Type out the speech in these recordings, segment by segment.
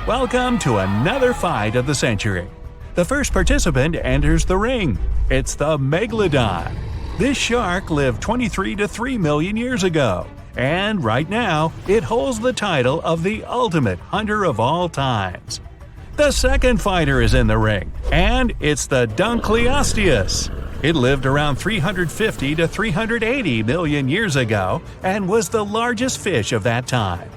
Welcome to another fight of the century. The first participant enters the ring. It's the Megalodon. This shark lived 23 to 3 million years ago, and right now it holds the title of the ultimate hunter of all times. The second fighter is in the ring, and it's the Dunkleosteus. It lived around 350 to 380 million years ago and was the largest fish of that time.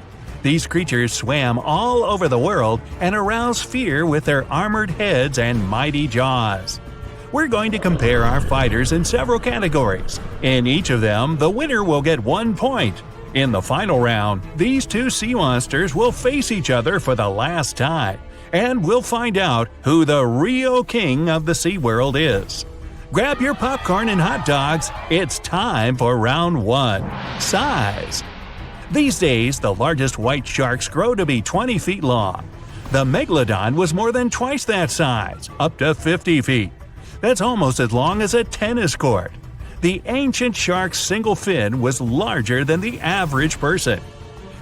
These creatures swam all over the world and aroused fear with their armored heads and mighty jaws. We're going to compare our fighters in several categories. In each of them, the winner will get 1 point. In the final round, these two sea monsters will face each other for the last time, and we'll find out who the real king of the SeaWorld is. Grab your popcorn and hot dogs, it's time for round 1. Size. These days, the largest white sharks grow to be 20 feet long. The Megalodon was more than twice that size, up to 50 feet. That's almost as long as a tennis court. The ancient shark's single fin was larger than the average person.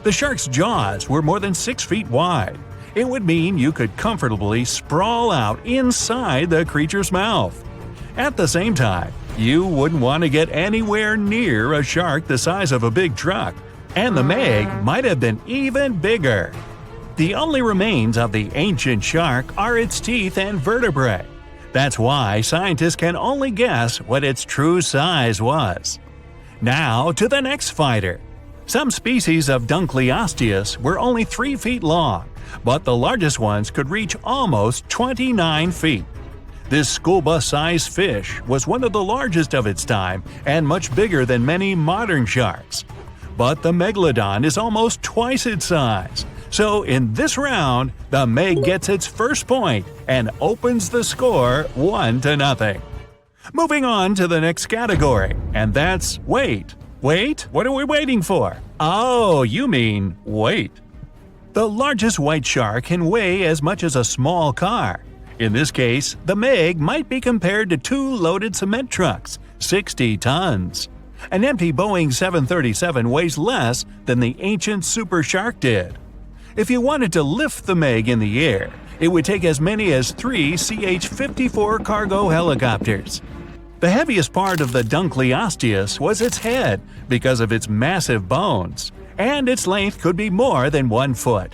The shark's jaws were more than 6 feet wide. It would mean you could comfortably sprawl out inside the creature's mouth. At the same time, you wouldn't want to get anywhere near a shark the size of a big truck. And the Meg might have been even bigger. The only remains of the ancient shark are its teeth and vertebrae. That's why scientists can only guess what its true size was. Now to the next fighter. Some species of Dunkleosteus were only 3 feet long, but the largest ones could reach almost 29 feet. This school bus-sized fish was one of the largest of its time and much bigger than many modern sharks. But the Megalodon is almost twice its size. So in this round, the Meg gets its first point and opens the score 1-0. Moving on to the next category, and that's weight. Wait, what are we waiting for? Oh, you mean weight. The largest white shark can weigh as much as a small car. In this case, the Meg might be compared to 2 loaded cement trucks, 60 tons. An empty Boeing 737 weighs less than the ancient super shark did. If you wanted to lift the Meg in the air, it would take as many as 3 CH-54 cargo helicopters. The heaviest part of the Dunkleosteus was its head because of its massive bones, and its length could be more than 1 foot.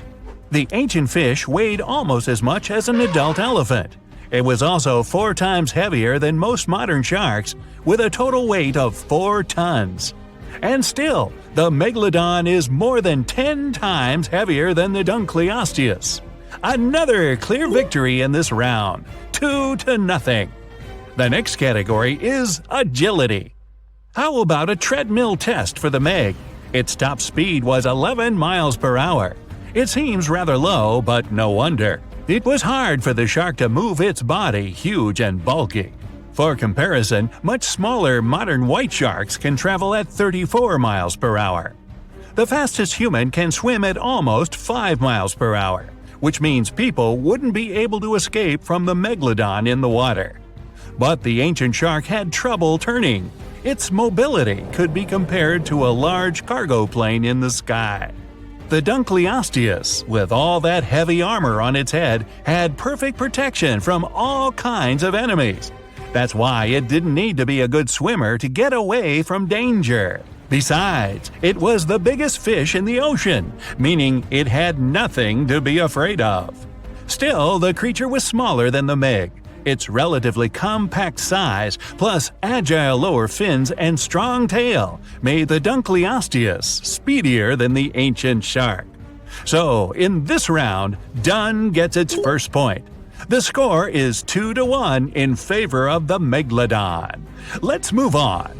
The ancient fish weighed almost as much as an adult elephant. It was also 4 times heavier than most modern sharks, with a total weight of 4 tons. And still, the Megalodon is more than 10 times heavier than the Dunkleosteus. Another clear victory in this round, 2-0. The next category is agility. How about a treadmill test for the Meg? Its top speed was 11 miles per hour. It seems rather low, but no wonder. It was hard for the shark to move its body huge and bulky. For comparison, much smaller modern white sharks can travel at 34 miles per hour. The fastest human can swim at almost 5 miles per hour, which means people wouldn't be able to escape from the Megalodon in the water. But the ancient shark had trouble turning. Its mobility could be compared to a large cargo plane in the sky. The Dunkleosteus, with all that heavy armor on its head, had perfect protection from all kinds of enemies. That's why it didn't need to be a good swimmer to get away from danger. Besides, it was the biggest fish in the ocean, meaning it had nothing to be afraid of. Still, the creature was smaller than the Meg. Its relatively compact size, plus agile lower fins and strong tail, made the Dunkleosteus speedier than the ancient shark. So, in this round, Dun gets its first point. The score is 2-1 in favor of the Megalodon. Let's move on.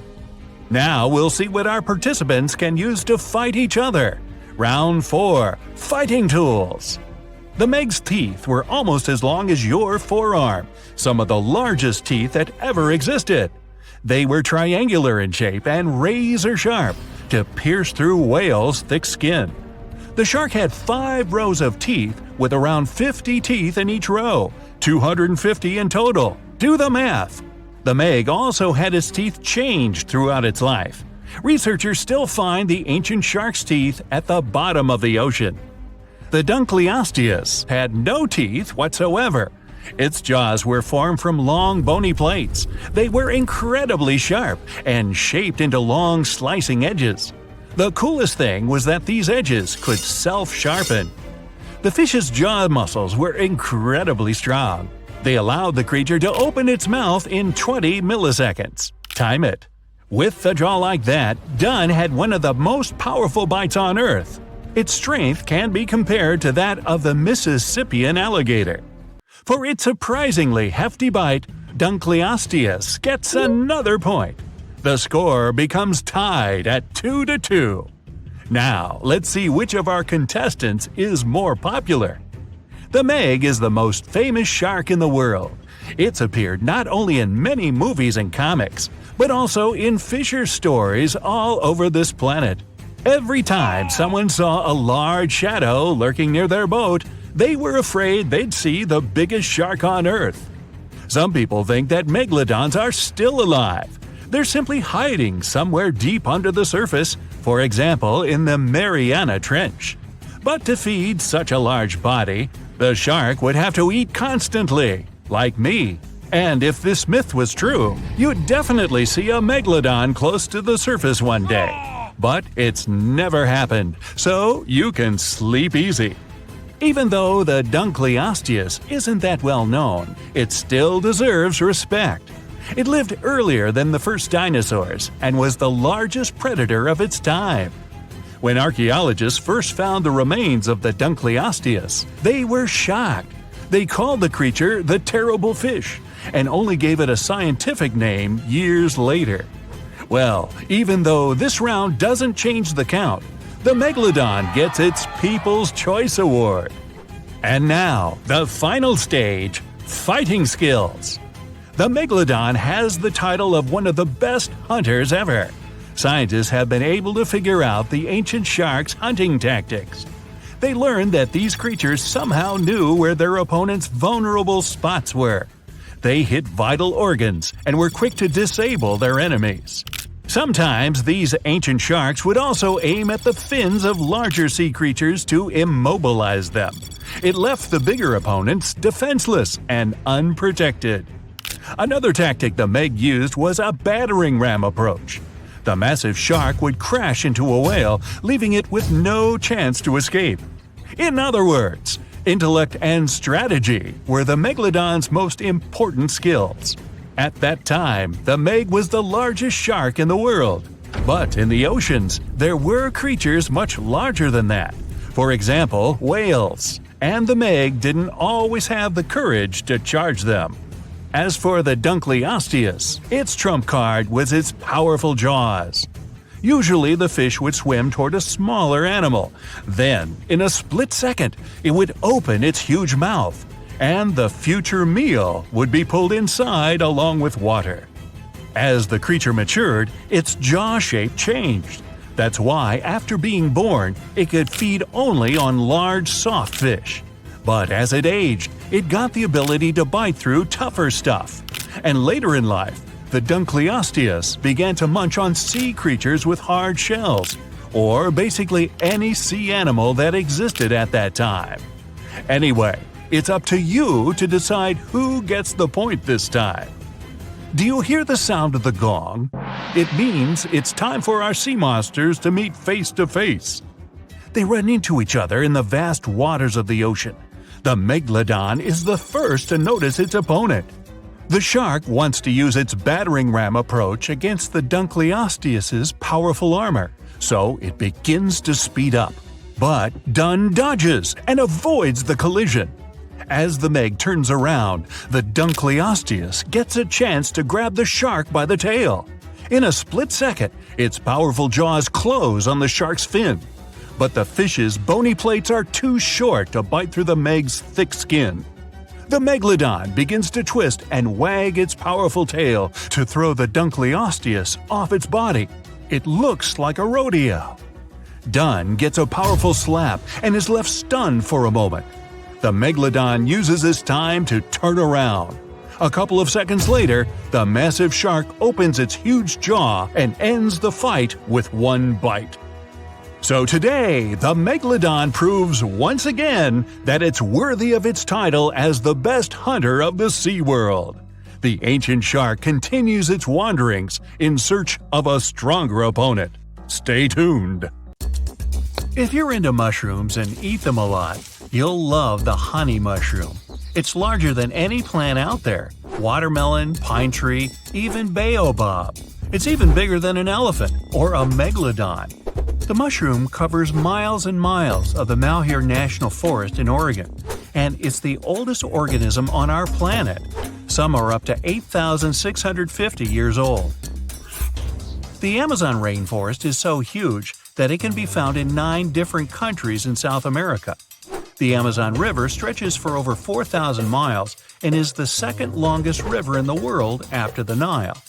Now we'll see what our participants can use to fight each other. Round 4. Fighting Tools. The Meg's teeth were almost as long as your forearm, some of the largest teeth that ever existed. They were triangular in shape and razor-sharp to pierce through whales' thick skin. The shark had 5 rows of teeth with around 50 teeth in each row, 250 in total. Do the math! The Meg also had its teeth changed throughout its life. Researchers still find the ancient shark's teeth at the bottom of the ocean. The Dunkleosteus had no teeth whatsoever. Its jaws were formed from long bony plates. They were incredibly sharp and shaped into long slicing edges. The coolest thing was that these edges could self-sharpen. The fish's jaw muscles were incredibly strong. They allowed the creature to open its mouth in 20 milliseconds. Time it. With a jaw like that, Dun had one of the most powerful bites on Earth. Its strength can be compared to that of the Mississippian alligator. For its surprisingly hefty bite, Dunkleosteus gets another point. The score becomes tied at 2-2. Now, let's see which of our contestants is more popular. The Meg is the most famous shark in the world. It's appeared not only in many movies and comics, but also in fisher stories all over this planet. Every time someone saw a large shadow lurking near their boat, they were afraid they'd see the biggest shark on Earth. Some people think that megalodons are still alive. They're simply hiding somewhere deep under the surface, for example in the Mariana Trench. But to feed such a large body, the shark would have to eat constantly, like me. And if this myth was true, you'd definitely see a megalodon close to the surface one day. But it's never happened, so you can sleep easy. Even though the Dunkleosteus isn't that well known, it still deserves respect. It lived earlier than the first dinosaurs and was the largest predator of its time. When archaeologists first found the remains of the Dunkleosteus, they were shocked. They called the creature the terrible fish and only gave it a scientific name years later. Well, even though this round doesn't change the count, the Megalodon gets its People's Choice Award. And now, the final stage, fighting skills. The Megalodon has the title of one of the best hunters ever. Scientists have been able to figure out the ancient sharks' hunting tactics. They learned that these creatures somehow knew where their opponents' vulnerable spots were. They hit vital organs and were quick to disable their enemies. Sometimes these ancient sharks would also aim at the fins of larger sea creatures to immobilize them. It left the bigger opponents defenseless and unprotected. Another tactic the Meg used was a battering ram approach. The massive shark would crash into a whale, leaving it with no chance to escape. In other words, intellect and strategy were the Megalodon's most important skills. At that time, the Meg was the largest shark in the world. But in the oceans, there were creatures much larger than that. For example, whales. And the Meg didn't always have the courage to charge them. As for the Dunkleosteus, its trump card was its powerful jaws. Usually the fish would swim toward a smaller animal. Then, in a split second, it would open its huge mouth, and the future meal would be pulled inside along with water. As the creature matured, its jaw shape changed. That's why, after being born, it could feed only on large, soft fish. But as it aged, it got the ability to bite through tougher stuff. And later in life, the Dunkleosteus began to munch on sea creatures with hard shells, or basically any sea animal that existed at that time. Anyway, it's up to you to decide who gets the point this time. Do you hear the sound of the gong? It means it's time for our sea monsters to meet face to face. They run into each other in the vast waters of the ocean. The Megalodon is the first to notice its opponent. The shark wants to use its battering ram approach against the Dunkleosteus's powerful armor, so it begins to speed up. But Dun dodges and avoids the collision. As the Meg turns around, the Dunkleosteus gets a chance to grab the shark by the tail. In a split second, its powerful jaws close on the shark's fin. But the fish's bony plates are too short to bite through the Meg's thick skin. The Megalodon begins to twist and wag its powerful tail to throw the Dunkleosteus off its body. It looks like a rodeo. Dun gets a powerful slap and is left stunned for a moment. The Megalodon uses this time to turn around. A couple of seconds later, the massive shark opens its huge jaw and ends the fight with one bite. So today, the Megalodon proves once again that it's worthy of its title as the best hunter of the SeaWorld. The ancient shark continues its wanderings in search of a stronger opponent. Stay tuned! If you're into mushrooms and eat them a lot, you'll love the honey mushroom. It's larger than any plant out there – watermelon, pine tree, even baobab. It's even bigger than an elephant or a megalodon. The mushroom covers miles and miles of the Malheur National Forest in Oregon, and it's the oldest organism on our planet. Some are up to 8,650 years old. The Amazon rainforest is so huge that it can be found in 9 different countries in South America. The Amazon River stretches for over 4,000 miles and is the second longest river in the world after the Nile.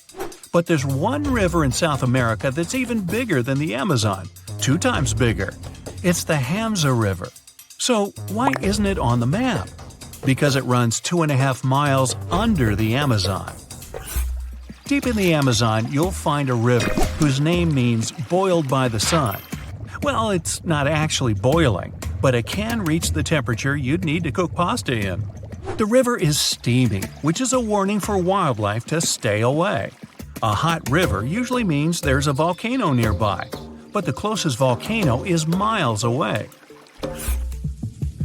But there's one river in South America that's even bigger than the Amazon, 2 times bigger. It's the Hamza River. So why isn't it on the map? Because it runs 2.5 miles under the Amazon. Deep in the Amazon, you'll find a river whose name means boiled by the sun. Well, it's not actually boiling, but it can reach the temperature you'd need to cook pasta in. The river is steaming, which is a warning for wildlife to stay away. A hot river usually means there's a volcano nearby, but the closest volcano is miles away.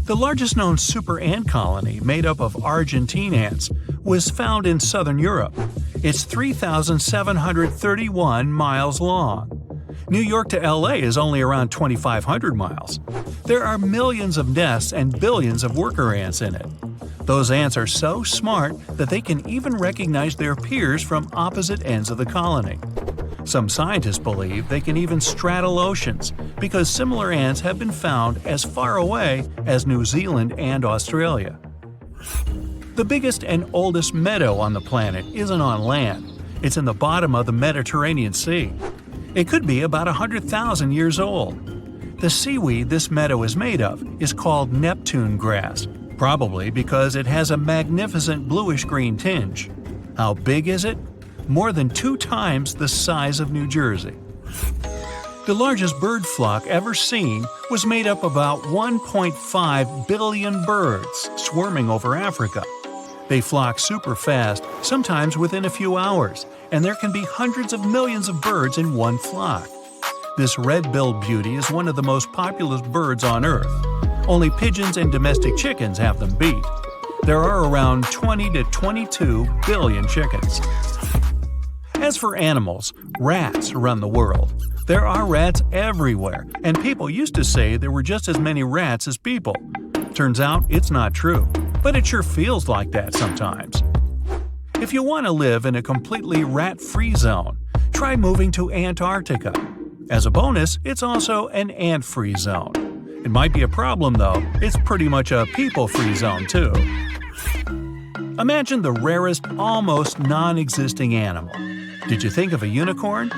The largest known super ant colony, made up of Argentine ants, was found in southern Europe. It's 3,731 miles long. New York to LA is only around 2,500 miles. There are millions of nests and billions of worker ants in it. Those ants are so smart that they can even recognize their peers from opposite ends of the colony. Some scientists believe they can even straddle oceans because similar ants have been found as far away as New Zealand and Australia. The biggest and oldest meadow on the planet isn't on land. It's in the bottom of the Mediterranean Sea. It could be about 100,000 years old. The seaweed this meadow is made of is called Neptune grass, probably because it has a magnificent bluish-green tinge. How big is it? More than 2 times the size of New Jersey. The largest bird flock ever seen was made up of about 1.5 billion birds swarming over Africa. They flock super fast, sometimes within a few hours, and there can be hundreds of millions of birds in one flock. This red-billed beauty is one of the most populous birds on Earth. Only pigeons and domestic chickens have them beat. There are around 20 to 22 billion chickens. As for animals, rats run the world. There are rats everywhere, and people used to say there were just as many rats as people. Turns out it's not true, but it sure feels like that sometimes. If you want to live in a completely rat-free zone, try moving to Antarctica. As a bonus, it's also an ant-free zone. It might be a problem though, it's pretty much a people-free zone too. Imagine the rarest, almost non-existing animal. Did you think of a unicorn?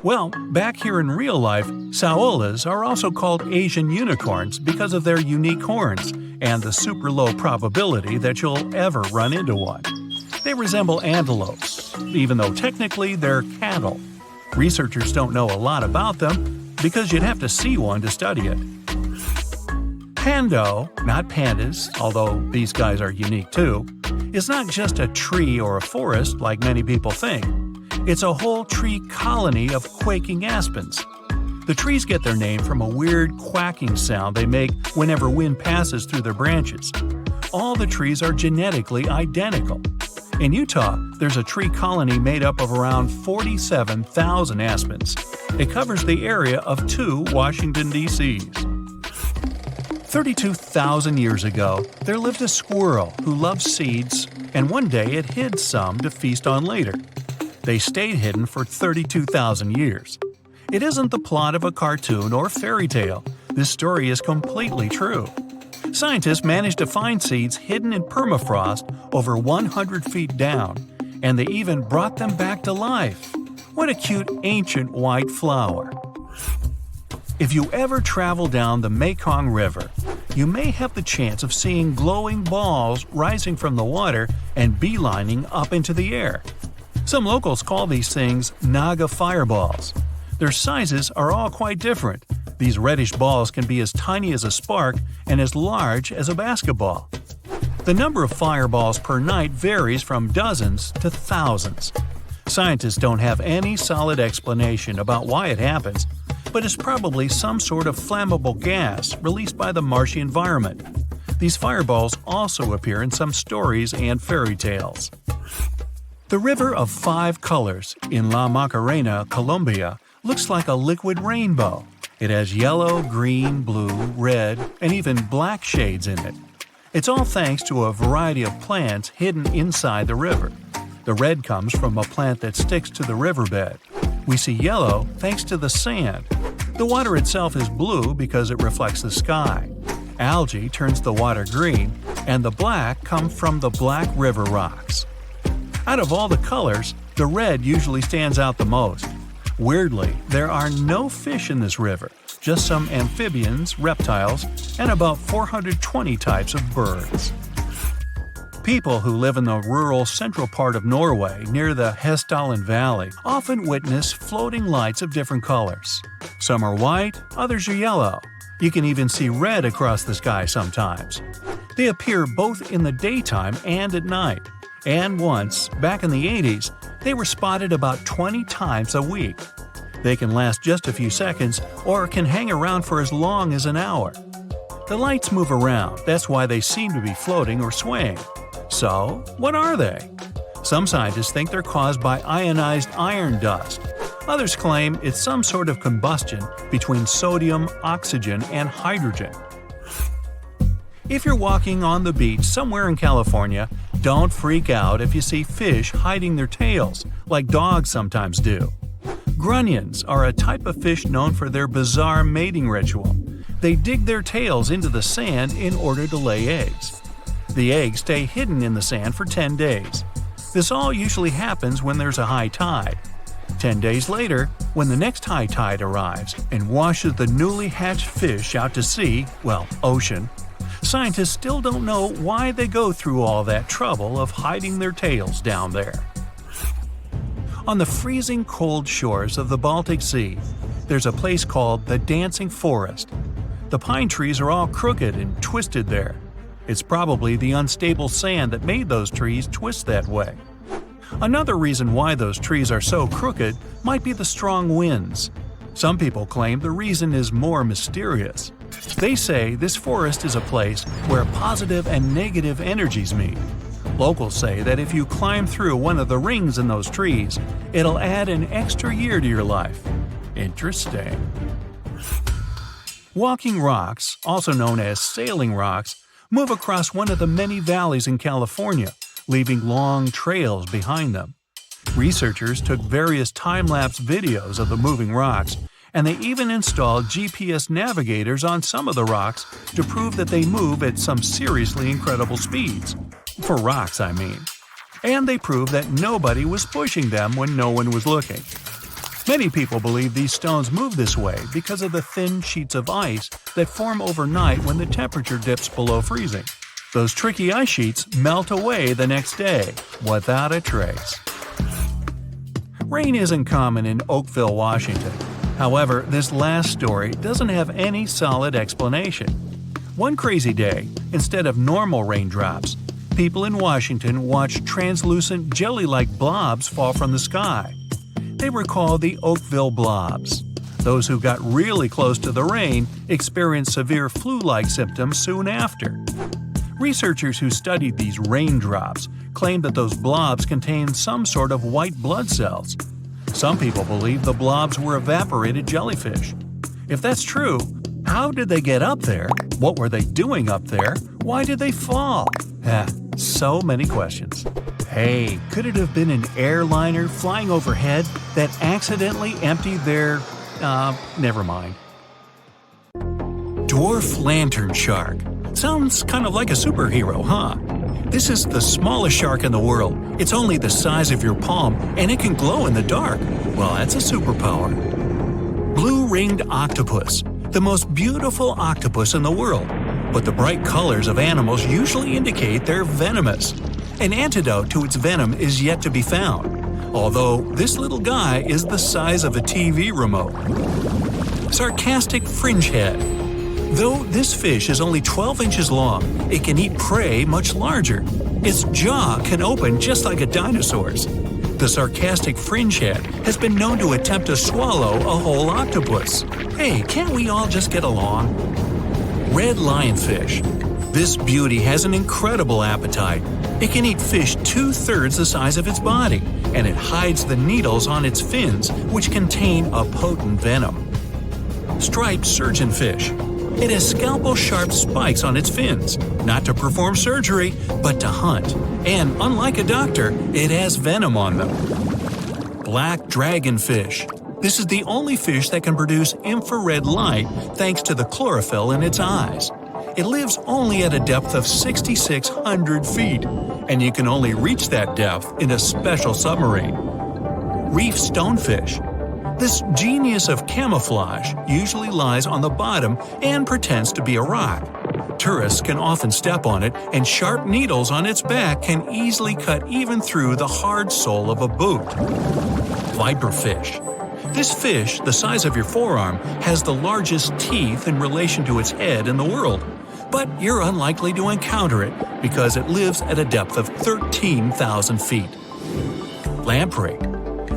Well, back here in real life, saolas are also called Asian unicorns because of their unique horns and the super low probability that you'll ever run into one. They resemble antelopes, even though technically they're cattle. Researchers don't know a lot about them because you'd have to see one to study it. Pando, not pandas, although these guys are unique too, is not just a tree or a forest like many people think. It's a whole tree colony of quaking aspens. The trees get their name from a weird quacking sound they make whenever wind passes through their branches. All the trees are genetically identical. In Utah, there's a tree colony made up of around 47,000 aspens. It covers the area of 2 Washington, D.C.s. 32,000 years ago, there lived a squirrel who loved seeds, and one day it hid some to feast on later. They stayed hidden for 32,000 years. It isn't the plot of a cartoon or fairy tale. This story is completely true. Scientists managed to find seeds hidden in permafrost over 100 feet down, and they even brought them back to life. What a cute ancient white flower. If you ever travel down the Mekong River, you may have the chance of seeing glowing balls rising from the water and beelining up into the air. Some locals call these things Naga fireballs. Their sizes are all quite different. These reddish balls can be as tiny as a spark and as large as a basketball. The number of fireballs per night varies from dozens to thousands. Scientists don't have any solid explanation about why it happens, but it's probably some sort of flammable gas released by the marshy environment. These fireballs also appear in some stories and fairy tales. The River of Five Colors in La Macarena, Colombia, looks like a liquid rainbow. It has yellow, green, blue, red, and even black shades in it. It's all thanks to a variety of plants hidden inside the river. The red comes from a plant that sticks to the riverbed. We see yellow thanks to the sand. The water itself is blue because it reflects the sky. Algae turns the water green, and the black comes from the black river rocks. Out of all the colors, the red usually stands out the most. Weirdly, there are no fish in this river, just some amphibians, reptiles, and about 420 types of birds. People who live in the rural central part of Norway near the Hessdalen Valley often witness floating lights of different colors. Some are white, others are yellow. You can even see red across the sky sometimes. They appear both in the daytime and at night. And once, back in the 80s, they were spotted about 20 times a week. They can last just a few seconds or can hang around for as long as an hour. The lights move around, that's why they seem to be floating or swaying. So, what are they? Some scientists think they're caused by ionized iron dust. Others claim it's some sort of combustion between sodium, oxygen, and hydrogen. If you're walking on the beach somewhere in California, don't freak out if you see fish hiding their tails, like dogs sometimes do. Grunions are a type of fish known for their bizarre mating ritual. They dig their tails into the sand in order to lay eggs. The eggs stay hidden in the sand for 10 days. This all usually happens when there's a high tide. 10 days later, when the next high tide arrives and washes the newly hatched fish out to sea, ocean, scientists still don't know why they go through all that trouble of hiding their tails down there. On the freezing cold shores of the Baltic Sea, there's a place called the Dancing Forest. The pine trees are all crooked and twisted there. It's probably the unstable sand that made those trees twist that way. Another reason why those trees are so crooked might be the strong winds. Some people claim the reason is more mysterious. They say this forest is a place where positive and negative energies meet. Locals say that if you climb through one of the rings in those trees, it'll add an extra year to your life. Interesting. Walking rocks, also known as sailing rocks, move across one of the many valleys in California, leaving long trails behind them. Researchers took various time-lapse videos of the moving rocks, and they even installed GPS navigators on some of the rocks to prove that they move at some seriously incredible speeds. For rocks, I mean. And they proved that nobody was pushing them when no one was looking. Many people believe these stones move this way because of the thin sheets of ice that form overnight when the temperature dips below freezing. Those tricky ice sheets melt away the next day, without a trace. Rain isn't common in Oakville, Washington. However, this last story doesn't have any solid explanation. One crazy day, instead of normal raindrops, people in Washington watched translucent jelly-like blobs fall from the sky. They were called the Oakville blobs. Those who got really close to the rain experienced severe flu-like symptoms soon after. Researchers who studied these raindrops claimed that those blobs contained some sort of white blood cells. Some people believe the blobs were evaporated jellyfish. If that's true, how did they get up there? What were they doing up there? Why did they fall? So many questions. Hey, could it have been an airliner flying overhead that accidentally emptied their… never mind. Dwarf lantern shark. Sounds kind of like a superhero, huh? This is the smallest shark in the world. It's only the size of your palm, and it can glow in the dark. Well, that's a superpower. Blue-ringed octopus. The most beautiful octopus in the world. But the bright colors of animals usually indicate they're venomous. An antidote to its venom is yet to be found. although this little guy is the size of a TV remote. Sarcastic fringehead. Though this fish is only 12 inches long, it can eat prey much larger. Its jaw can open just like a dinosaur's. The sarcastic fringehead has been known to attempt to swallow a whole octopus. Hey, can't we all just get along? Red lionfish. This beauty has an incredible appetite. It can eat fish 2/3 the size of its body, and it hides the needles on its fins, which contain a potent venom. Striped surgeonfish. It has scalpel-sharp spikes on its fins, not to perform surgery, but to hunt. And unlike a doctor, it has venom on them. Black dragonfish. This is the only fish that can produce infrared light thanks to the chlorophyll in its eyes. It lives only at a depth of 6,600 feet, and you can only reach that depth in a special submarine. Reef stonefish. This genius of camouflage usually lies on the bottom and pretends to be a rock. Tourists can often step on it, and sharp needles on its back can easily cut even through the hard sole of a boot. Viperfish. This fish, the size of your forearm, has the largest teeth in relation to its head in the world. But you're unlikely to encounter it because it lives at a depth of 13,000 feet. Lamprey.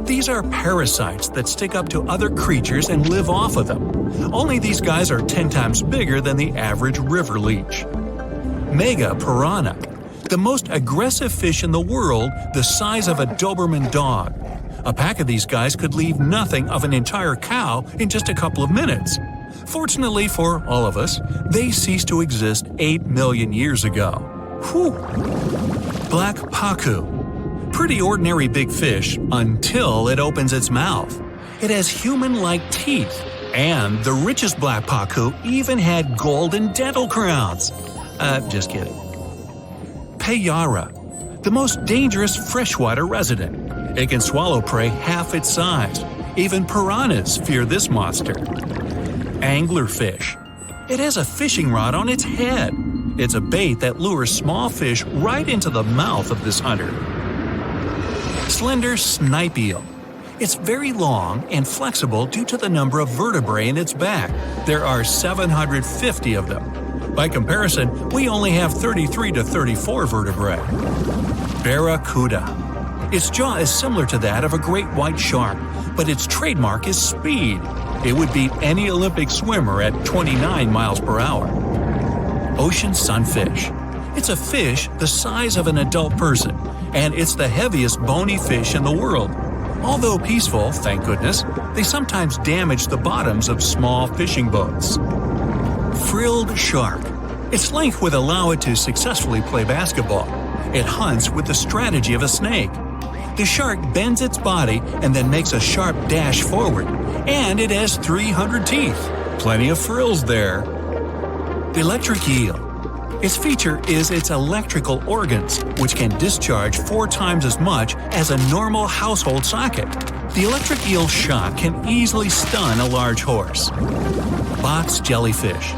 These are parasites that stick up to other creatures and live off of them. Only these guys are 10 times bigger than the average river leech. Mega piranha. The most aggressive fish in the world, the size of a Doberman dog. A pack of these guys could leave nothing of an entire cow in just a couple of minutes. Fortunately for all of us, they ceased to exist 8 million years ago. Whew! Black pacu. Pretty ordinary big fish until it opens its mouth. It has human-like teeth, and the richest black pacu even had golden dental crowns. Just kidding. Payara. The most dangerous freshwater resident. It can swallow prey half its size. Even piranhas fear this monster. Anglerfish. It has a fishing rod on its head. It's a bait that lures small fish right into the mouth of this hunter. Slender snipe eel. It's very long and flexible due to the number of vertebrae in its back. There are 750 of them. By comparison, we only have 33 to 34 vertebrae. Barracuda. Its jaw is similar to that of a great white shark, but its trademark is speed. It would beat any Olympic swimmer at 29 miles per hour. Ocean sunfish. It's a fish the size of an adult person, and it's the heaviest bony fish in the world. Although peaceful, thank goodness, they sometimes damage the bottoms of small fishing boats. Frilled shark. Its length would allow it to successfully play basketball. It hunts with the strategy of a snake. The shark bends its body and then makes a sharp dash forward, and it has 300 teeth. Plenty of frills there. Electric eel. Its feature is its electrical organs, which can discharge 4 times as much as a normal household socket. The electric eel shock can easily stun a large horse. Box jellyfish.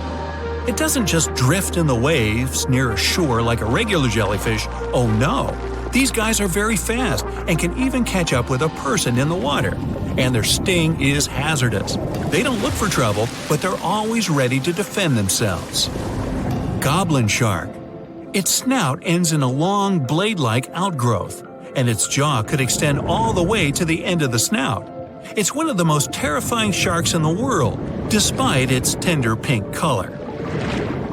It doesn't just drift in the waves near a shore like a regular jellyfish. Oh no! These guys are very fast and can even catch up with a person in the water. And their sting is hazardous. They don't look for trouble, but they're always ready to defend themselves. Goblin shark. Its snout ends in a long blade-like outgrowth, and its jaw could extend all the way to the end of the snout. It's one of the most terrifying sharks in the world, despite its tender pink color.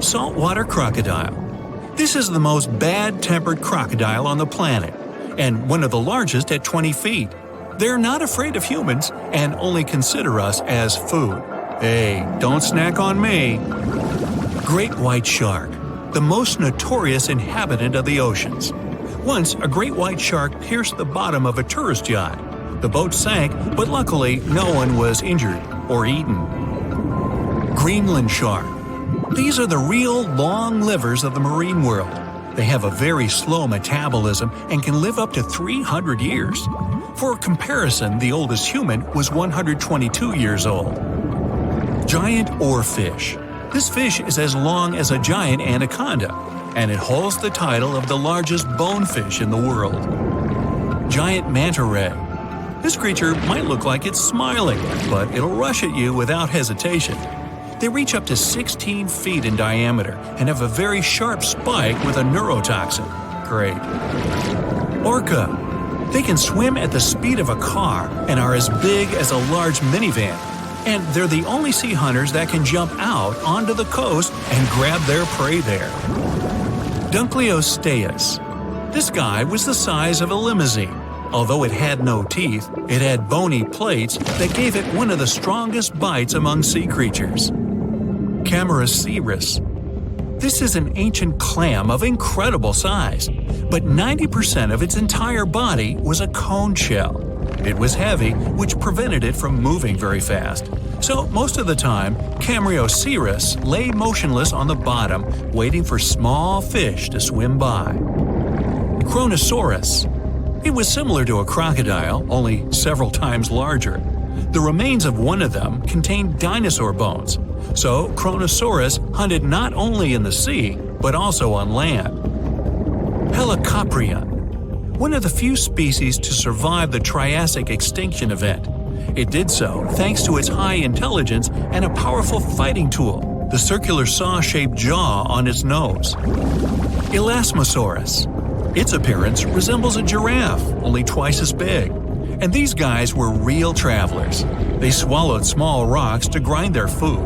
Saltwater crocodile. This is the most bad-tempered crocodile on the planet, and one of the largest at 20 feet. They're not afraid of humans and only consider us as food. Hey, don't snack on me. Great white shark, the most notorious inhabitant of the oceans. Once, a great white shark pierced the bottom of a tourist yacht. The boat sank, but luckily no one was injured or eaten. Greenland shark. These are the real long livers of the marine world. They have a very slow metabolism and can live up to 300 years. For comparison, the oldest human was 122 years old. Giant oarfish. This fish is as long as a giant anaconda, and it holds the title of the largest bonefish in the world. Giant manta ray. This creature might look like it's smiling, but it'll rush at you without hesitation. They reach up to 16 feet in diameter and have a very sharp spike with a neurotoxin. Great. Orca. They can swim at the speed of a car and are as big as a large minivan. And they're the only sea hunters that can jump out onto the coast and grab their prey there. Dunkleosteus. This guy was the size of a limousine. Although it had no teeth, it had bony plates that gave it one of the strongest bites among sea creatures. Mosasaurus. This is an ancient clam of incredible size, but 90% of its entire body was a cone shell. It was heavy, which prevented it from moving very fast. So most of the time, Mosasaurus lay motionless on the bottom, waiting for small fish to swim by. Kronosaurus. It was similar to a crocodile, only several times larger. The remains of one of them contained dinosaur bones, so Kronosaurus hunted not only in the sea, but also on land. Helicoprion. One of the few species to survive the Triassic extinction event. It did so thanks to its high intelligence and a powerful fighting tool, the circular saw-shaped jaw on its nose. Elasmosaurus. Its appearance resembles a giraffe, only twice as big. And these guys were real travelers. They swallowed small rocks to grind their food.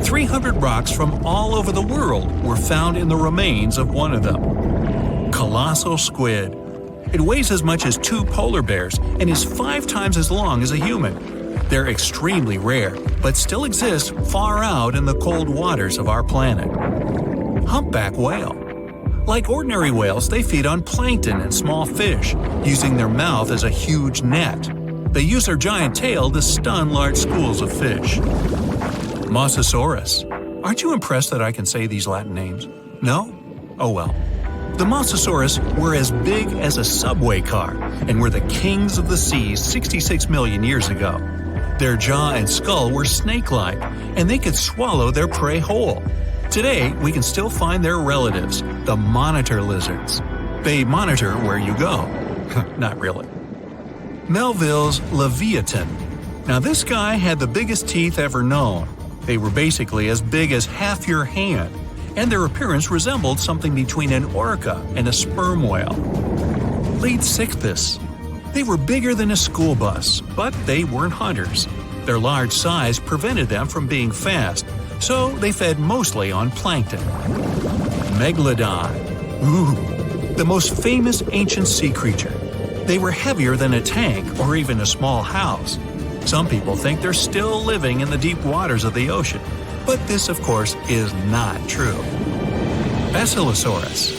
300 rocks from all over the world were found in the remains of one of them. Colossal squid. It weighs as much as 2 polar bears and is 5 times as long as a human. They're extremely rare, but still exist far out in the cold waters of our planet. Humpback whale. Like ordinary whales, they feed on plankton and small fish, using their mouth as a huge net. They use their giant tail to stun large schools of fish. Mosasaurus. Aren't you impressed that I can say these Latin names? No? Oh well. The Mosasaurus were as big as a subway car and were the kings of the seas 66 million years ago. Their jaw and skull were snake-like, and they could swallow their prey whole. Today, we can still find their relatives, the monitor lizards. They monitor where you go. Not really. Melville's Leviathan. Now this guy had the biggest teeth ever known. They were basically as big as half your hand, and their appearance resembled something between an orca and a sperm whale. Leadsichthys. They were bigger than a school bus, but they weren't hunters. Their large size prevented them from being fast, so they fed mostly on plankton. Megalodon. Ooh, the most famous ancient sea creature. They were heavier than a tank or even a small house. Some people think they're still living in the deep waters of the ocean, but this, of course, is not true. Basilosaurus.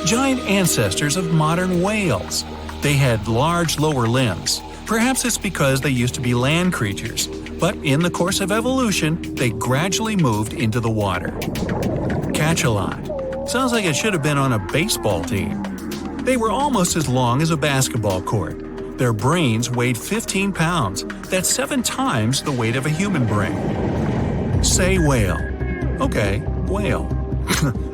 Giant ancestors of modern whales. They had large lower limbs. Perhaps it's because they used to be land creatures, but in the course of evolution, they gradually moved into the water. Cachalot. Sounds like it should have been on a baseball team. They were almost as long as a basketball court. Their brains weighed 15 pounds. That's 7 times the weight of a human brain. Sei whale. Okay, whale.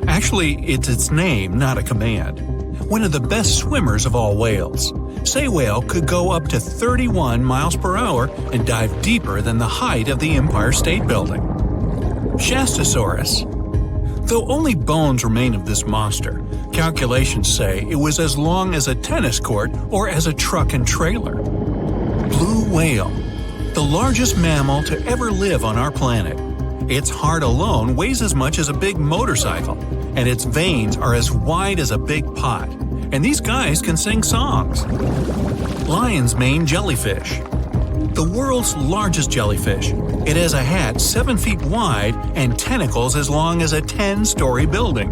Actually, it's its name, not a command. One of the best swimmers of all whales. Sei whale could go up to 31 miles per hour and dive deeper than the height of the Empire State Building. Shastasaurus. Though only bones remain of this monster, calculations say it was as long as a tennis court or as a truck and trailer. Blue whale. The largest mammal to ever live on our planet. Its heart alone weighs as much as a big motorcycle, and its veins are as wide as a big pot. And these guys can sing songs. Lion's mane jellyfish. The world's largest jellyfish. It has a hat 7 feet wide and tentacles as long as a 10-story building.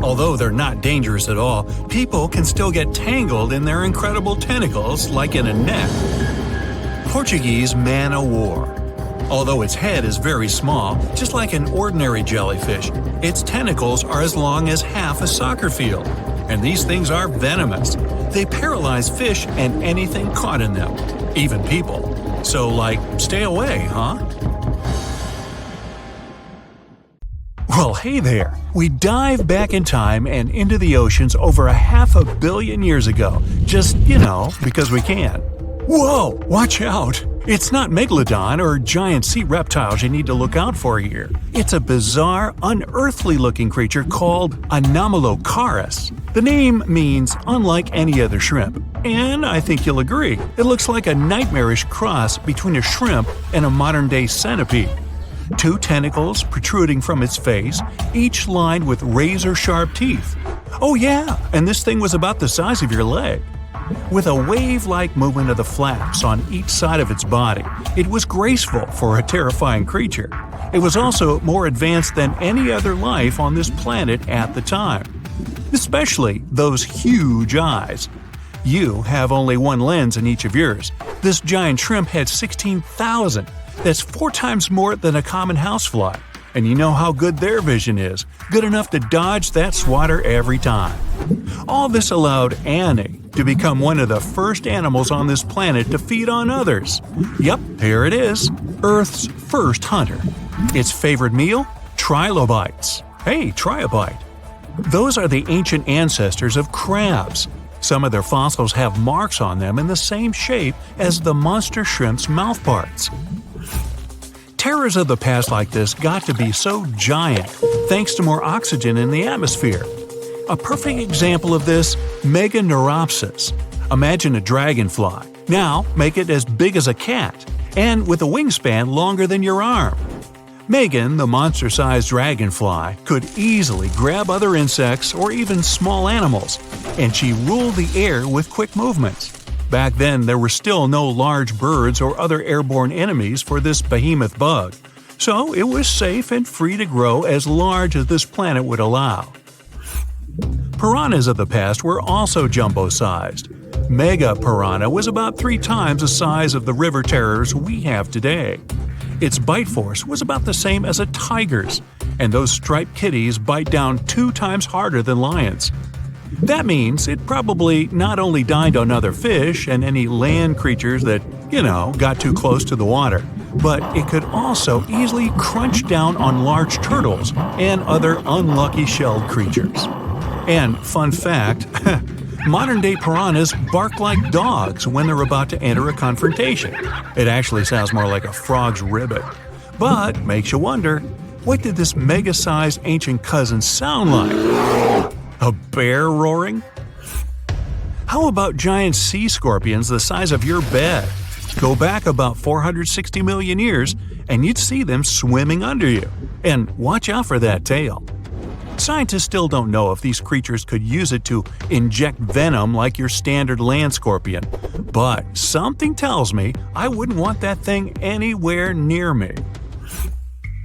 Although they're not dangerous at all, people can still get tangled in their incredible tentacles like in a net. Portuguese man-o'-war. Although its head is very small, just like an ordinary jellyfish, its tentacles are as long as half a soccer field. And these things are venomous. They paralyze fish and anything caught in them, even people. So, stay away, huh? Well, hey there! We dive back in time and into the oceans over 500 million years ago, just, because we can. Whoa, watch out! It's not Megalodon or giant sea reptiles you need to look out for here. It's a bizarre, unearthly-looking creature called Anomalocaris. The name means unlike any other shrimp, and I think you'll agree, it looks like a nightmarish cross between a shrimp and a modern-day centipede. 2 tentacles protruding from its face, each lined with razor-sharp teeth. Oh yeah, and this thing was about the size of your leg. With a wave-like movement of the flaps on each side of its body, it was graceful for a terrifying creature. It was also more advanced than any other life on this planet at the time. Especially those huge eyes. You have only one lens in each of yours. This giant shrimp had 16,000. That's 4 times more than a common housefly. And you know how good their vision is, good enough to dodge that swatter every time. All this allowed Annie to become one of the first animals on this planet to feed on others. Yep, here it is, Earth's first hunter. Its favorite meal? Trilobites. Hey, try a bite. Those are the ancient ancestors of crabs. Some of their fossils have marks on them in the same shape as the monster shrimp's mouthparts. Terrors of the past like this got to be so giant thanks to more oxygen in the atmosphere. A perfect example of this, Meganeuropsis. Imagine a dragonfly. Now make it as big as a cat, and with a wingspan longer than your arm. Megan, the monster-sized dragonfly, could easily grab other insects or even small animals, and she ruled the air with quick movements. Back then, there were still no large birds or other airborne enemies for this behemoth bug, so it was safe and free to grow as large as this planet would allow. Piranhas of the past were also jumbo-sized. Mega Piranha was about 3 times the size of the river terrors we have today. Its bite force was about the same as a tiger's, and those striped kitties bite down 2 times harder than lions. That means it probably not only dined on other fish and any land creatures that, got too close to the water, but it could also easily crunch down on large turtles and other unlucky shelled creatures. And fun fact, modern-day piranhas bark like dogs when they're about to enter a confrontation. It actually sounds more like a frog's ribbit. But makes you wonder, what did this mega-sized ancient cousin sound like? A bear roaring? How about giant sea scorpions the size of your bed? Go back about 460 million years, and you'd see them swimming under you. And watch out for that tail. Scientists still don't know if these creatures could use it to inject venom like your standard land scorpion, but something tells me I wouldn't want that thing anywhere near me.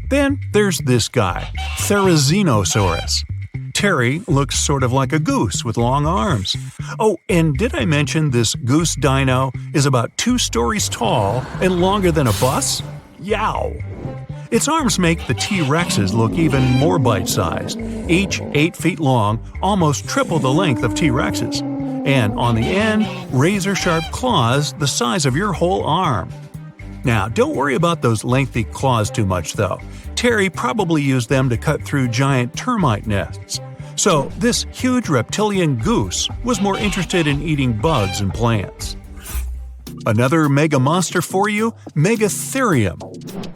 Then there's this guy, Therizinosaurus. Terry looks sort of like a goose with long arms. Oh, and did I mention this goose dino is about 2 stories tall and longer than a bus? Yow! Its arms make the T-Rexes look even more bite-sized, each 8 feet long, almost triple the length of T-Rexes. And on the end, razor-sharp claws the size of your whole arm. Now, don't worry about those lengthy claws too much, though. Terry probably used them to cut through giant termite nests. So, this huge reptilian goose was more interested in eating bugs and plants. Another mega monster for you, Megatherium.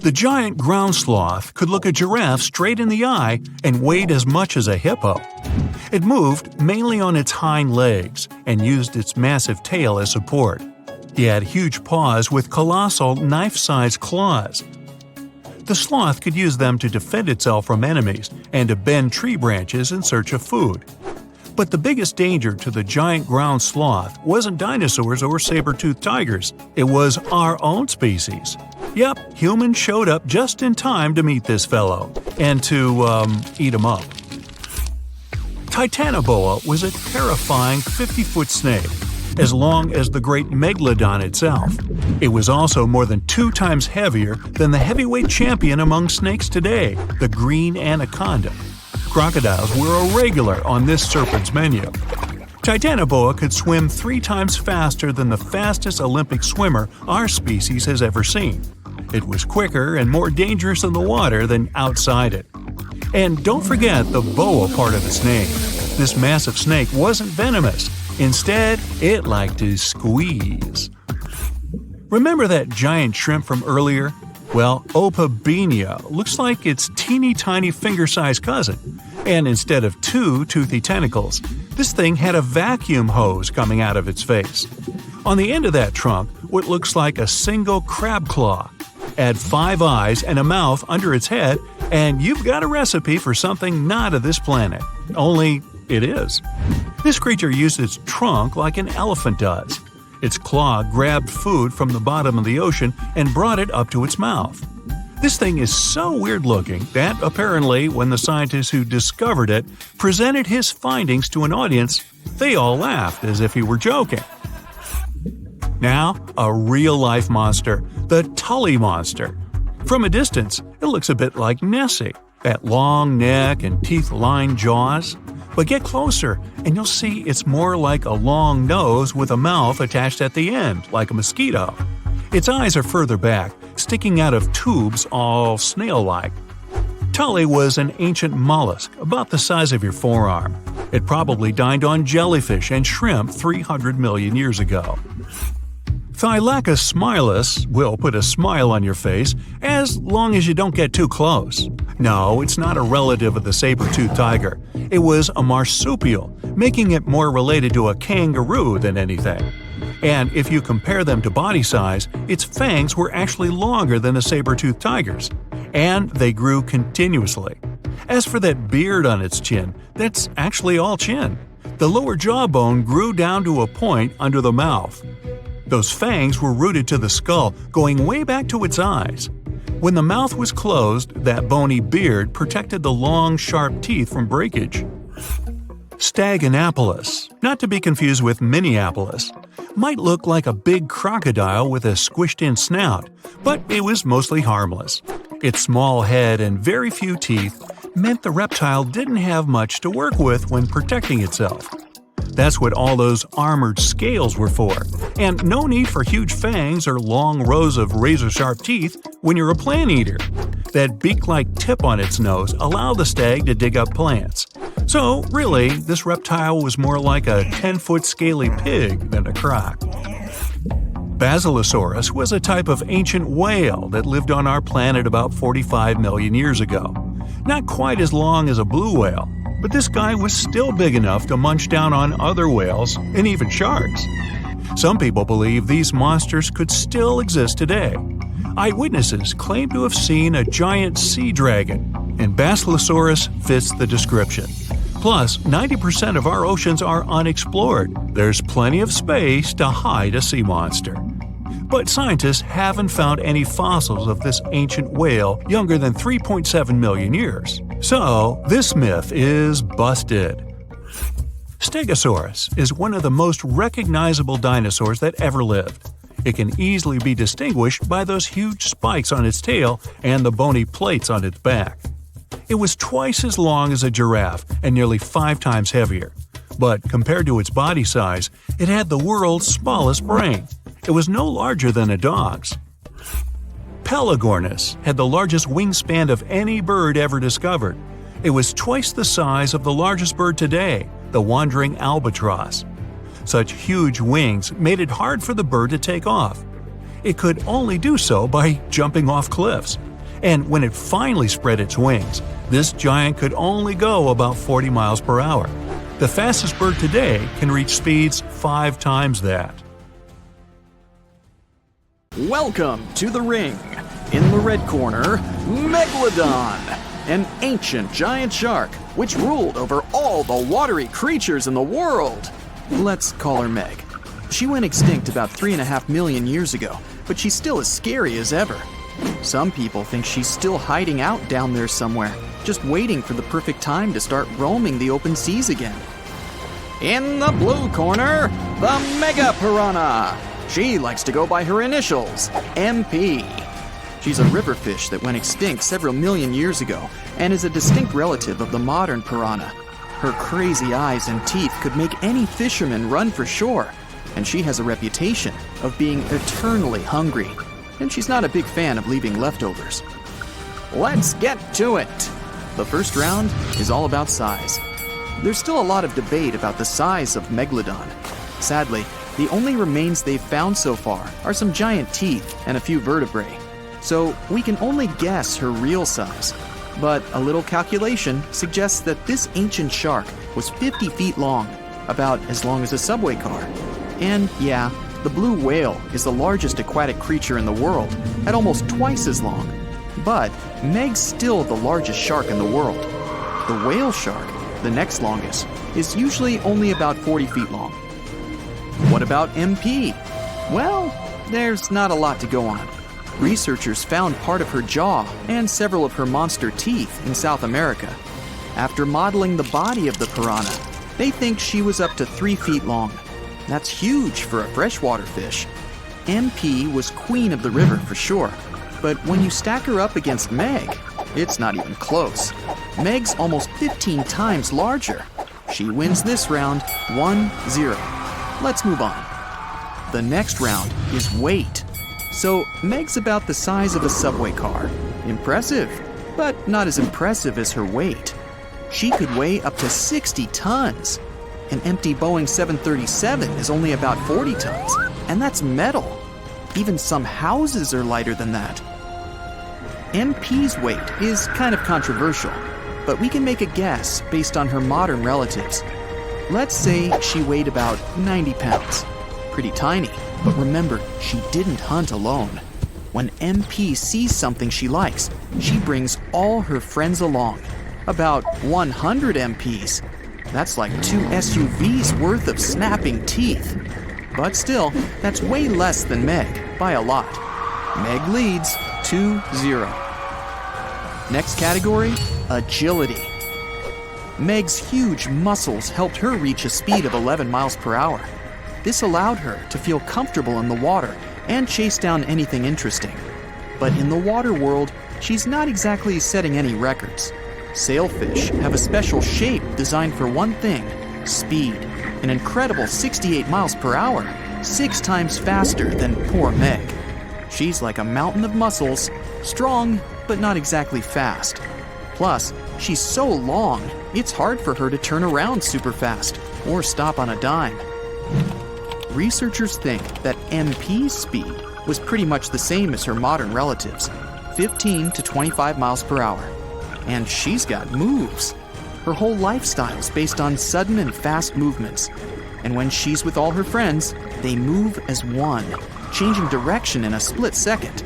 The giant ground sloth could look a giraffe straight in the eye and weighed as much as a hippo. It moved mainly on its hind legs and used its massive tail as support. He had huge paws with colossal knife-sized claws. The sloth could use them to defend itself from enemies and to bend tree branches in search of food. But the biggest danger to the giant ground sloth wasn't dinosaurs or saber-toothed tigers, it was our own species. Yep, humans showed up just in time to meet this fellow, and to, eat him up. Titanoboa was a terrifying 50-foot snake, as long as the great Megalodon itself. It was also more than 2 times heavier than the heavyweight champion among snakes today, the green anaconda. Crocodiles were a regular on this serpent's menu. Titanoboa could swim 3 times faster than the fastest Olympic swimmer our species has ever seen. It was quicker and more dangerous in the water than outside it. And don't forget the boa part of its name. This massive snake wasn't venomous. Instead, it liked to squeeze. Remember that giant shrimp from earlier? Well, Opabenia looks like its teeny tiny finger-sized cousin. And instead of two toothy tentacles, this thing had a vacuum hose coming out of its face. On the end of that trunk, what looks like a single crab claw. Add 5 eyes and a mouth under its head, and you've got a recipe for something not of this planet. Only it is. This creature used its trunk like an elephant does. Its claw grabbed food from the bottom of the ocean and brought it up to its mouth. This thing is so weird-looking that, apparently, when the scientists who discovered it presented his findings to an audience, they all laughed as if he were joking. Now, a real-life monster, the Tully monster. From a distance, it looks a bit like Nessie, that long neck and teeth-lined jaws. But get closer, and you'll see it's more like a long nose with a mouth attached at the end, like a mosquito. Its eyes are further back, sticking out of tubes all snail-like. Tully was an ancient mollusk, about the size of your forearm. It probably dined on jellyfish and shrimp 300 million years ago. Thylacus smilus will put a smile on your face as long as you don't get too close. No, it's not a relative of the saber-toothed tiger. It was a marsupial, making it more related to a kangaroo than anything. And if you compare them to body size, its fangs were actually longer than a saber-toothed tiger's. And they grew continuously. As for that beard on its chin, that's actually all chin. The lower jawbone grew down to a point under the mouth. Those fangs were rooted to the skull, going way back to its eyes. When the mouth was closed, that bony beard protected the long, sharp teeth from breakage. Staganapolis, not to be confused with Minneapolis, might look like a big crocodile with a squished-in snout, but it was mostly harmless. Its small head and very few teeth meant the reptile didn't have much to work with when protecting itself. That's what all those armored scales were for, and no need for huge fangs or long rows of razor-sharp teeth when you're a plant eater. That beak-like tip on its nose allowed the stag to dig up plants. So, really, this reptile was more like a 10-foot scaly pig than a croc. Basilosaurus was a type of ancient whale that lived on our planet about 45 million years ago. Not quite as long as a blue whale, but this guy was still big enough to munch down on other whales and even sharks. Some people believe these monsters could still exist today. Eyewitnesses claim to have seen a giant sea dragon, and Basilosaurus fits the description. Plus, 90% of our oceans are unexplored. There's plenty of space to hide a sea monster. But scientists haven't found any fossils of this ancient whale younger than 3.7 million years. So, this myth is busted. Stegosaurus is one of the most recognizable dinosaurs that ever lived. It can easily be distinguished by those huge spikes on its tail and the bony plates on its back. It was twice as long as a giraffe and nearly 5 times heavier. But compared to its body size, it had the world's smallest brain. It was no larger than a dog's. Pelagornis had the largest wingspan of any bird ever discovered. It was twice the size of the largest bird today, the wandering albatross. Such huge wings made it hard for the bird to take off. It could only do so by jumping off cliffs. And when it finally spread its wings, this giant could only go about 40 miles per hour. The fastest bird today can reach speeds 5 times that. Welcome to the ring. In the red corner, Megalodon, an ancient giant shark which ruled over all the watery creatures in the world. Let's call her Meg. She went extinct about 3.5 million years ago, but she's still as scary as ever. Some people think she's still hiding out down there somewhere, just waiting for the perfect time to start roaming the open seas again. In the blue corner, the Mega Piranha. She likes to go by her initials, MP. She's a river fish that went extinct several million years ago and is a distinct relative of the modern piranha. Her crazy eyes and teeth could make any fisherman run for shore, and she has a reputation of being eternally hungry, and she's not a big fan of leaving leftovers. Let's get to it! The first round is all about size. There's still a lot of debate about the size of Megalodon. Sadly, The only remains they've found so far are some giant teeth and a few vertebrae, so we can only guess her real size. But a little calculation suggests that this ancient shark was 50 feet long, about as long as a subway car. And yeah, the blue whale is the largest aquatic creature in the world, at almost twice as long. But Meg's still the largest shark in the world. The whale shark, the next longest, is usually only about 40 feet long. What about MP? Well, there's not a lot to go on. Researchers found part of her jaw and several of her monster teeth in South America. After modeling the body of the piranha, they think she was up to 3 feet long. That's huge for a freshwater fish. MP was queen of the river for sure, but when you stack her up against Meg, it's not even close. Meg's almost 15 times larger. She wins this round 1-0. Let's move on. The next round is weight. So Meg's about the size of a subway car. Impressive, but not as impressive as her weight. She could weigh up to 60 tons. An empty Boeing 737 is only about 40 tons, and that's metal. Even some houses are lighter than that. MP's weight is kind of controversial, but we can make a guess based on her modern relatives. Let's say she weighed about 90 pounds. Pretty tiny, but remember, she didn't hunt alone. When MP sees something she likes, she brings all her friends along. About 100 MPs. That's like 2 SUVs worth of snapping teeth. But still, that's way less than Meg, by a lot. Meg leads 2-0. Next category, agility. Meg's huge muscles helped her reach a speed of 11 miles per hour. This allowed her to feel comfortable in the water and chase down anything interesting. But in the water world, she's not exactly setting any records. Sailfish have a special shape designed for one thing, speed. An incredible 68 miles per hour, 6 times faster than poor Meg. She's like a mountain of muscles, strong, but not exactly fast. Plus, she's so long, it's hard for her to turn around super fast or stop on a dime. Researchers think that MP's speed was pretty much the same as her modern relatives, 15 to 25 miles per hour. And she's got moves. Her whole lifestyle's based on sudden and fast movements. And when she's with all her friends, they move as one, changing direction in a split second.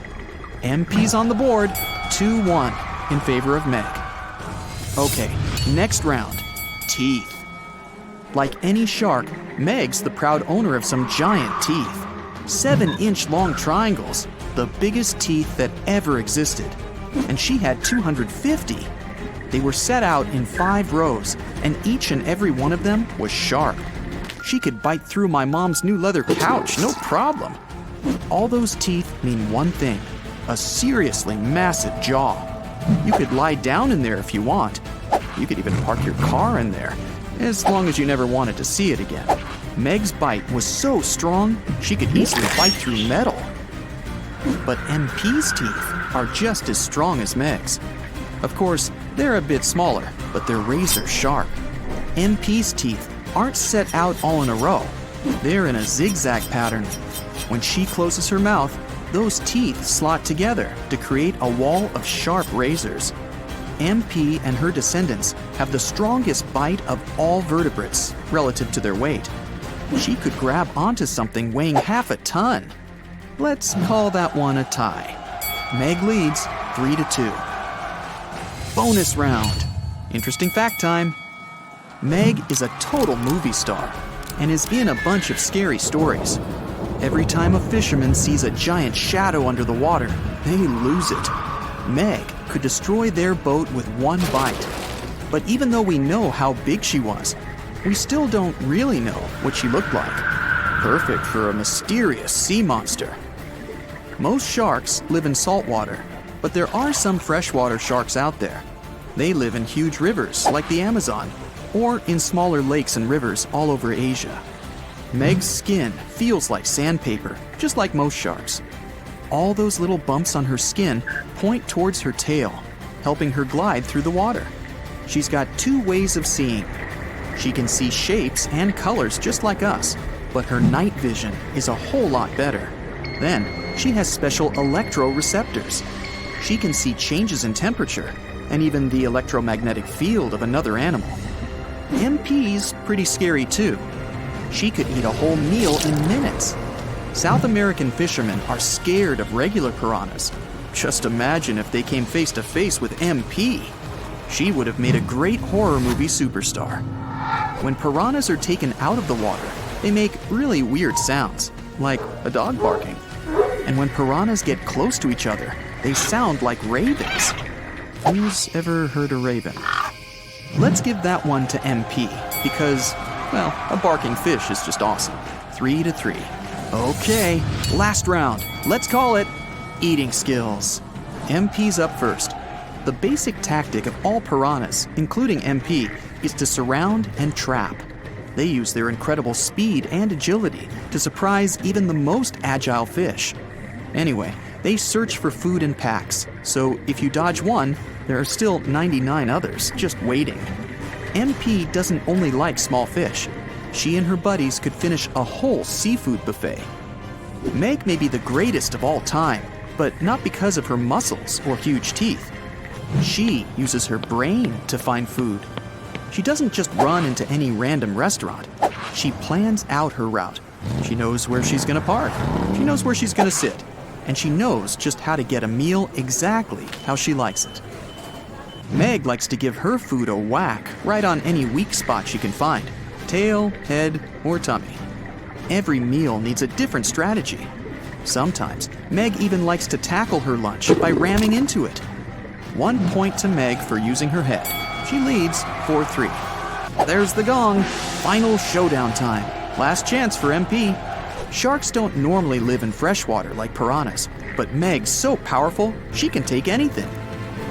MP's on the board, 2-1 in favor of Meg. Okay, next round, teeth. Like any shark, Meg's the proud owner of some giant teeth. 7-inch long triangles, the biggest teeth that ever existed. And she had 250. They were set out in 5 rows, and each and every one of them was sharp. She could bite through my mom's new leather couch, no problem. All those teeth mean one thing, a seriously massive jaw. You could lie down in there if you want. You could even park your car in there, as long as you never wanted to see it again. Meg's bite was so strong, she could easily bite through metal. But MP's teeth are just as strong as Meg's. Of course, they're a bit smaller, but they're razor sharp. MP's teeth aren't set out all in a row. They're in a zigzag pattern. When she closes her mouth, those teeth slot together to create a wall of sharp razors. MP and her descendants have the strongest bite of all vertebrates relative to their weight. She could grab onto something weighing half a ton. Let's call that one a tie. Meg leads 3-2. Bonus round. Interesting fact time. Meg is a total movie star and is in a bunch of scary stories. Every time a fisherman sees a giant shadow under the water, they lose it. Meg could destroy their boat with one bite. But even though we know how big she was, we still don't really know what she looked like. Perfect for a mysterious sea monster. Most sharks live in saltwater, but there are some freshwater sharks out there. They live in huge rivers like the Amazon, or in smaller lakes and rivers all over Asia. Meg's skin feels like sandpaper, just like most sharks. All those little bumps on her skin point towards her tail, helping her glide through the water. She's got 2 ways of seeing. She can see shapes and colors just like us, but her night vision is a whole lot better. Then, she has special electroreceptors. She can see changes in temperature and even the electromagnetic field of another animal. MP's pretty scary too. She could eat a whole meal in minutes. South American fishermen are scared of regular piranhas. Just imagine if they came face to face with MP. She would have made a great horror movie superstar. When piranhas are taken out of the water, they make really weird sounds, like a dog barking. And when piranhas get close to each other, they sound like ravens. Who's ever heard a raven? Let's give that one to MP, because, well, a barking fish is just awesome. 3-3. Okay, last round. Let's call it eating skills. MP's up first. The basic tactic of all piranhas, including MP, is to surround and trap. They use their incredible speed and agility to surprise even the most agile fish. Anyway, they search for food in packs, so if you dodge one, there are still 99 others just waiting. MP doesn't only like small fish. She and her buddies could finish a whole seafood buffet. Meg may be the greatest of all time, but not because of her muscles or huge teeth. She uses her brain to find food. She doesn't just run into any random restaurant. She plans out her route. She knows where she's going to park. She knows where she's going to sit. And she knows just how to get a meal exactly how she likes it. Meg likes to give her food a whack right on any weak spot she can find. Tail, head, or tummy. Every meal needs a different strategy. Sometimes, Meg even likes to tackle her lunch by ramming into it. 1 point to Meg for using her head. She leads 4-3. There's the gong. Final showdown time. Last chance for MP. Sharks don't normally live in freshwater like piranhas, but Meg's so powerful, she can take anything.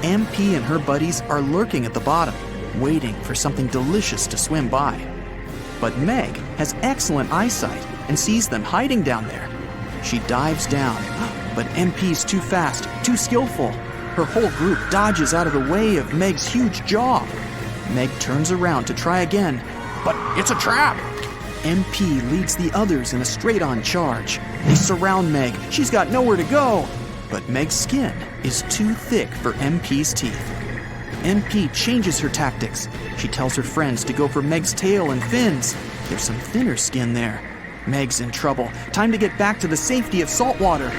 MP and her buddies are lurking at the bottom, waiting for something delicious to swim by. But Meg has excellent eyesight and sees them hiding down there. She dives down, but MP's too fast, too skillful. Her whole group dodges out of the way of Meg's huge jaw. Meg turns around to try again, but it's a trap. MP leads the others in a straight-on charge. They surround Meg. She's got nowhere to go. But Meg's skin is too thick for MP's teeth. MP changes her tactics. She tells her friends to go for Meg's tail and fins. There's some thinner skin there. Meg's in trouble. Time to get back to the safety of salt water.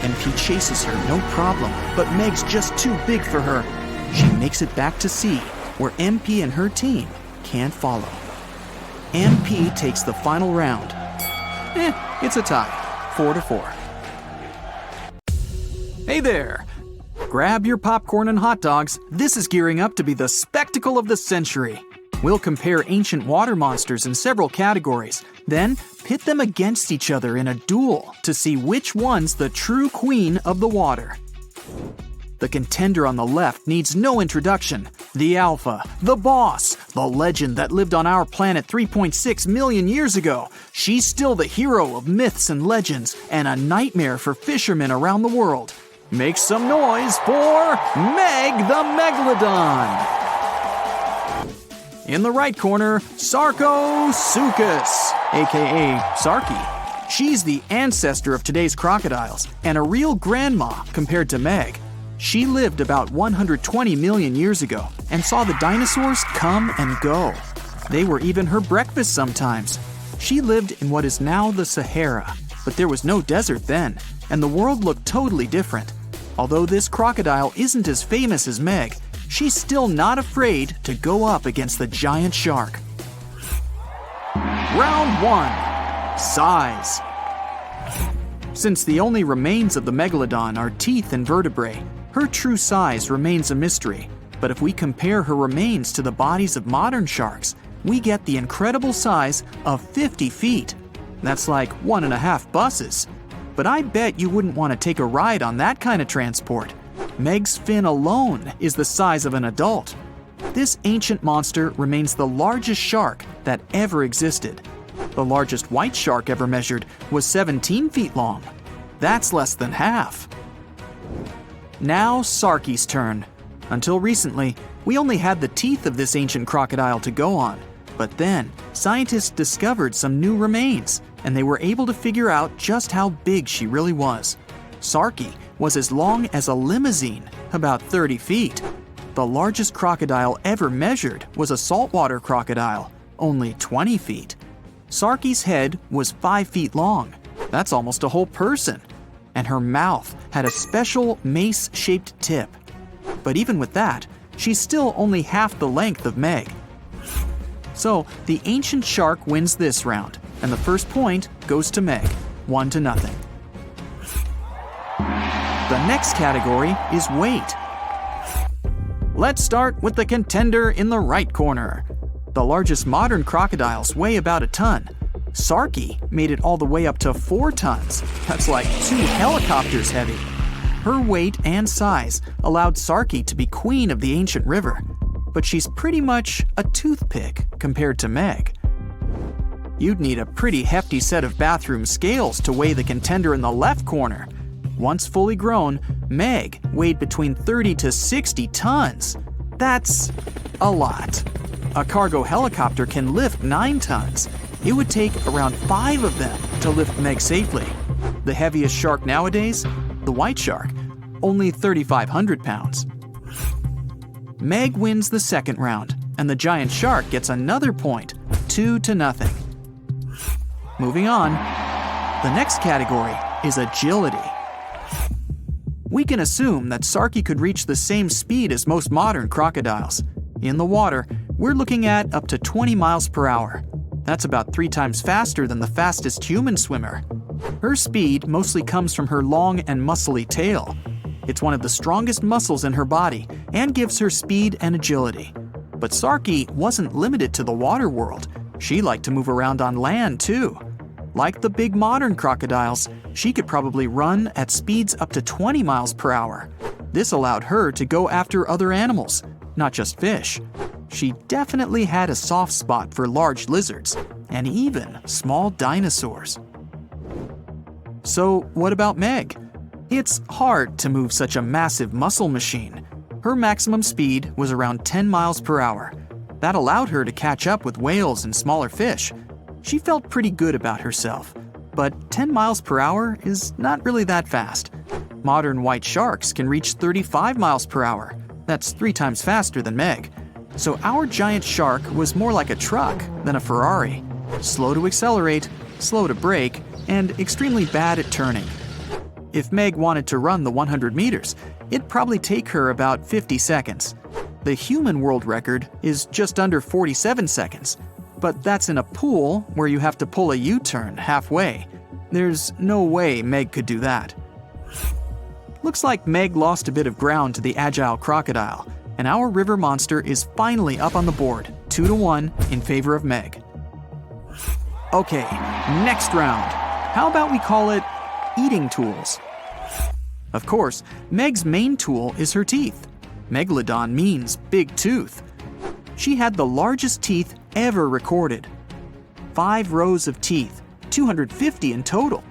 MP chases her, no problem, but Meg's just too big for her. She makes it back to sea, where MP and her team can't follow. MP takes the final round. It's a tie, 4-4. Hey there! Grab your popcorn and hot dogs. This is gearing up to be the spectacle of the century. We'll compare ancient water monsters in several categories, then pit them against each other in a duel to see which one's the true queen of the water. The contender on the left needs no introduction. The alpha, the boss, the legend that lived on our planet 3.6 million years ago. She's still the hero of myths and legends and a nightmare for fishermen around the world. Make some noise for Meg the Megalodon! In the right corner, Sarcosuchus, aka Sarky. She's the ancestor of today's crocodiles and a real grandma compared to Meg. She lived about 120 million years ago and saw the dinosaurs come and go. They were even her breakfast sometimes. She lived in what is now the Sahara, but there was no desert then, and the world looked totally different. Although this crocodile isn't as famous as Meg, she's still not afraid to go up against the giant shark. Round 1. Size. Since the only remains of the Megalodon are teeth and vertebrae, her true size remains a mystery. But if we compare her remains to the bodies of modern sharks, we get the incredible size of 50 feet. That's like 1.5 buses. But I bet you wouldn't want to take a ride on that kind of transport. Meg's fin alone is the size of an adult. This ancient monster remains the largest shark that ever existed. The largest white shark ever measured was 17 feet long. That's less than half. Now Sarky's turn. Until recently, we only had the teeth of this ancient crocodile to go on. But then, scientists discovered some new remains, and they were able to figure out just how big she really was. Sarky was as long as a limousine, about 30 feet. The largest crocodile ever measured was a saltwater crocodile, only 20 feet. Sarky's head was 5 feet long. That's almost a whole person. And her mouth had a special mace-shaped tip. But even with that, she's still only half the length of Meg. So, the ancient shark wins this round, and the first point goes to Meg, 1-0. The next category is weight. Let's start with the contender in the right corner. The largest modern crocodiles weigh about a ton. Sarky made it all the way up to 4 tons. That's like 2 helicopters heavy. Her weight and size allowed Sarky to be queen of the ancient river, but she's pretty much a toothpick compared to Meg. You'd need a pretty hefty set of bathroom scales to weigh the contender in the left corner. Once fully grown, Meg weighed between 30 to 60 tons. That's a lot. A cargo helicopter can lift 9 tons. It would take around 5 of them to lift Meg safely. The heaviest shark nowadays? The white shark, only 3,500 pounds. Meg wins the second round, and the giant shark gets another point, 2-0. Moving on, the next category is agility. We can assume that Sarky could reach the same speed as most modern crocodiles. In the water, we're looking at up to 20 miles per hour. That's about 3 times faster than the fastest human swimmer. Her speed mostly comes from her long and muscly tail. It's one of the strongest muscles in her body and gives her speed and agility. But Sarky wasn't limited to the water world. She liked to move around on land too. Like the big modern crocodiles, she could probably run at speeds up to 20 miles per hour. This allowed her to go after other animals, not just fish. She definitely had a soft spot for large lizards and even small dinosaurs. So what about Meg? It's hard to move such a massive muscle machine. Her maximum speed was around 10 miles per hour. That allowed her to catch up with whales and smaller fish. She felt pretty good about herself, but 10 miles per hour is not really that fast. Modern white sharks can reach 35 miles per hour. That's 3 times faster than Meg. So our giant shark was more like a truck than a Ferrari. Slow to accelerate, slow to brake, and extremely bad at turning. If Meg wanted to run the 100 meters, it'd probably take her about 50 seconds. The human world record is just under 47 seconds, but that's in a pool where you have to pull a U-turn halfway. There's no way Meg could do that. Looks like Meg lost a bit of ground to the agile crocodile, and our river monster is finally up on the board, 2-1 in favor of Meg. Okay, next round. How about we call it eating tools? Of course, Meg's main tool is her teeth. Megalodon means big tooth. She had the largest teeth ever recorded. 5 rows of teeth, 250 in total.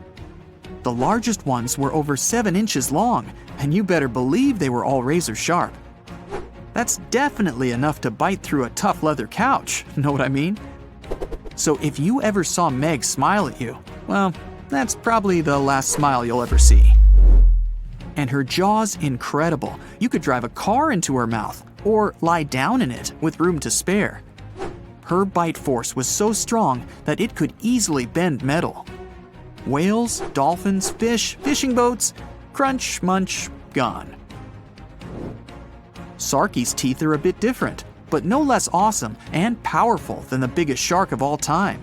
The largest ones were over 7 inches long, and you better believe they were all razor sharp. That's definitely enough to bite through a tough leather couch, know what I mean? So if you ever saw Meg smile at you, well, that's probably the last smile you'll ever see. And her jaw's incredible. You could drive a car into her mouth, or lie down in it with room to spare. Her bite force was so strong that it could easily bend metal. Whales, dolphins, fish, fishing boats, crunch, munch, gone. Sarky's teeth are a bit different, but no less awesome and powerful than the biggest shark of all time.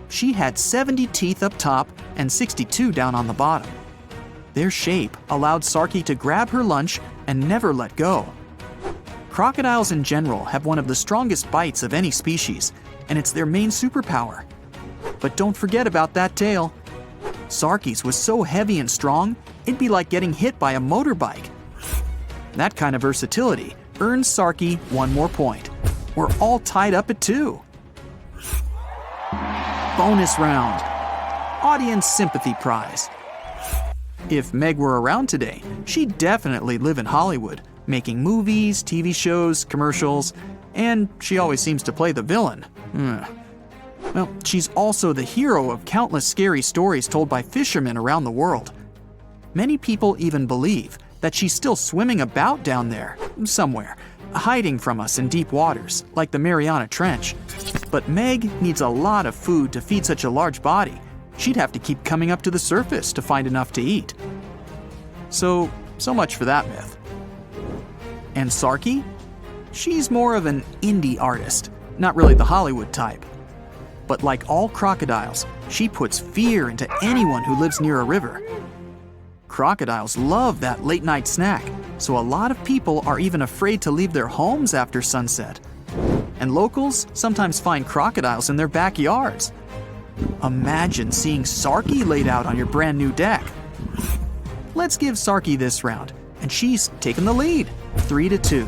She had 70 teeth up top and 62 down on the bottom. Their shape allowed Sarky to grab her lunch and never let go. Crocodiles in general have one of the strongest bites of any species, and it's their main superpower. But don't forget about that tail. Sarky's was so heavy and strong, it'd be like getting hit by a motorbike. That kind of versatility earns Sarky 1 more point. We're all tied up at 2. Bonus round. Audience sympathy prize. If Meg were around today, she'd definitely live in Hollywood, making movies, TV shows, commercials, And she always seems to play the villain. Well, she's also the hero of countless scary stories told by fishermen around the world. Many people even believe that she's still swimming about down there, somewhere, hiding from us in deep waters, like the Mariana Trench. But Meg needs a lot of food to feed such a large body. She'd have to keep coming up to the surface to find enough to eat. So much for that myth. And Sarky? She's more of an indie artist, not really the Hollywood type. But like all crocodiles, she puts fear into anyone who lives near a river. Crocodiles love that late-night snack, so a lot of people are even afraid to leave their homes after sunset. And locals sometimes find crocodiles in their backyards. Imagine seeing Sarky laid out on your brand new deck. Let's give Sarky this round, and she's taken the lead, 3-2.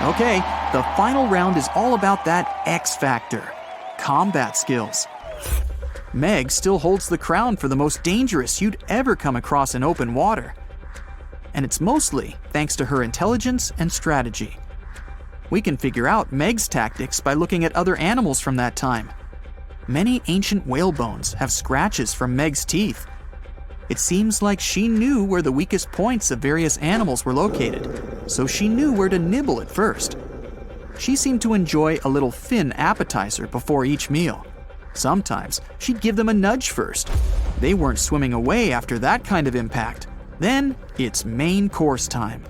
Okay, the final round is all about that X factor, combat skills. Meg still holds the crown for the most dangerous you'd ever come across in open water. And it's mostly thanks to her intelligence and strategy. We can figure out Meg's tactics by looking at other animals from that time. Many ancient whale bones have scratches from Meg's teeth. It seems like she knew where the weakest points of various animals were located, so she knew where to nibble at first. She seemed to enjoy a little fin appetizer before each meal. Sometimes she'd give them a nudge first. They weren't swimming away after that kind of impact. Then it's main course time.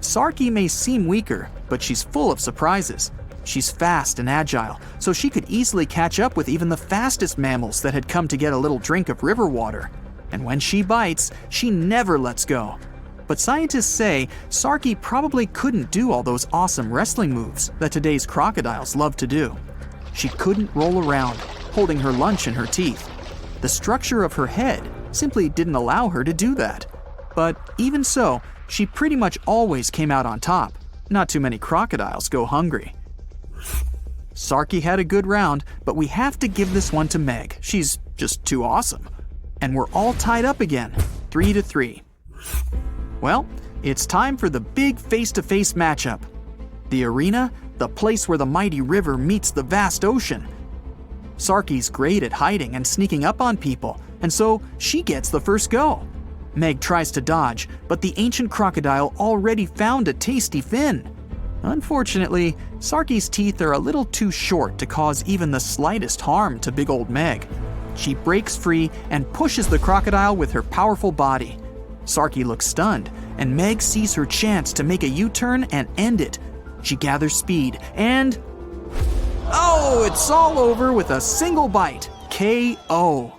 Sarky may seem weaker, but she's full of surprises. She's fast and agile, so she could easily catch up with even the fastest mammals that had come to get a little drink of river water. And when she bites, she never lets go. But scientists say Sarky probably couldn't do all those awesome wrestling moves that today's crocodiles love to do. She couldn't roll around, holding her lunch in her teeth. The structure of her head simply didn't allow her to do that. But even so, she pretty much always came out on top. Not too many crocodiles go hungry. Sarky had a good round, but we have to give this one to Meg. She's just too awesome. And we're all tied up again, 3-3. Well, it's time for the big face-to-face matchup. The arena, the place where the mighty river meets the vast ocean. Sarky's great at hiding and sneaking up on people, and so she gets the first go. Meg tries to dodge, but the ancient crocodile already found a tasty fin. Unfortunately, Sarky's teeth are a little too short to cause even the slightest harm to big old Meg. She breaks free and pushes the crocodile with her powerful body. Sarky looks stunned, and Meg sees her chance to make a U-turn and end it. She gathers speed and... oh, it's all over with a single bite. KO.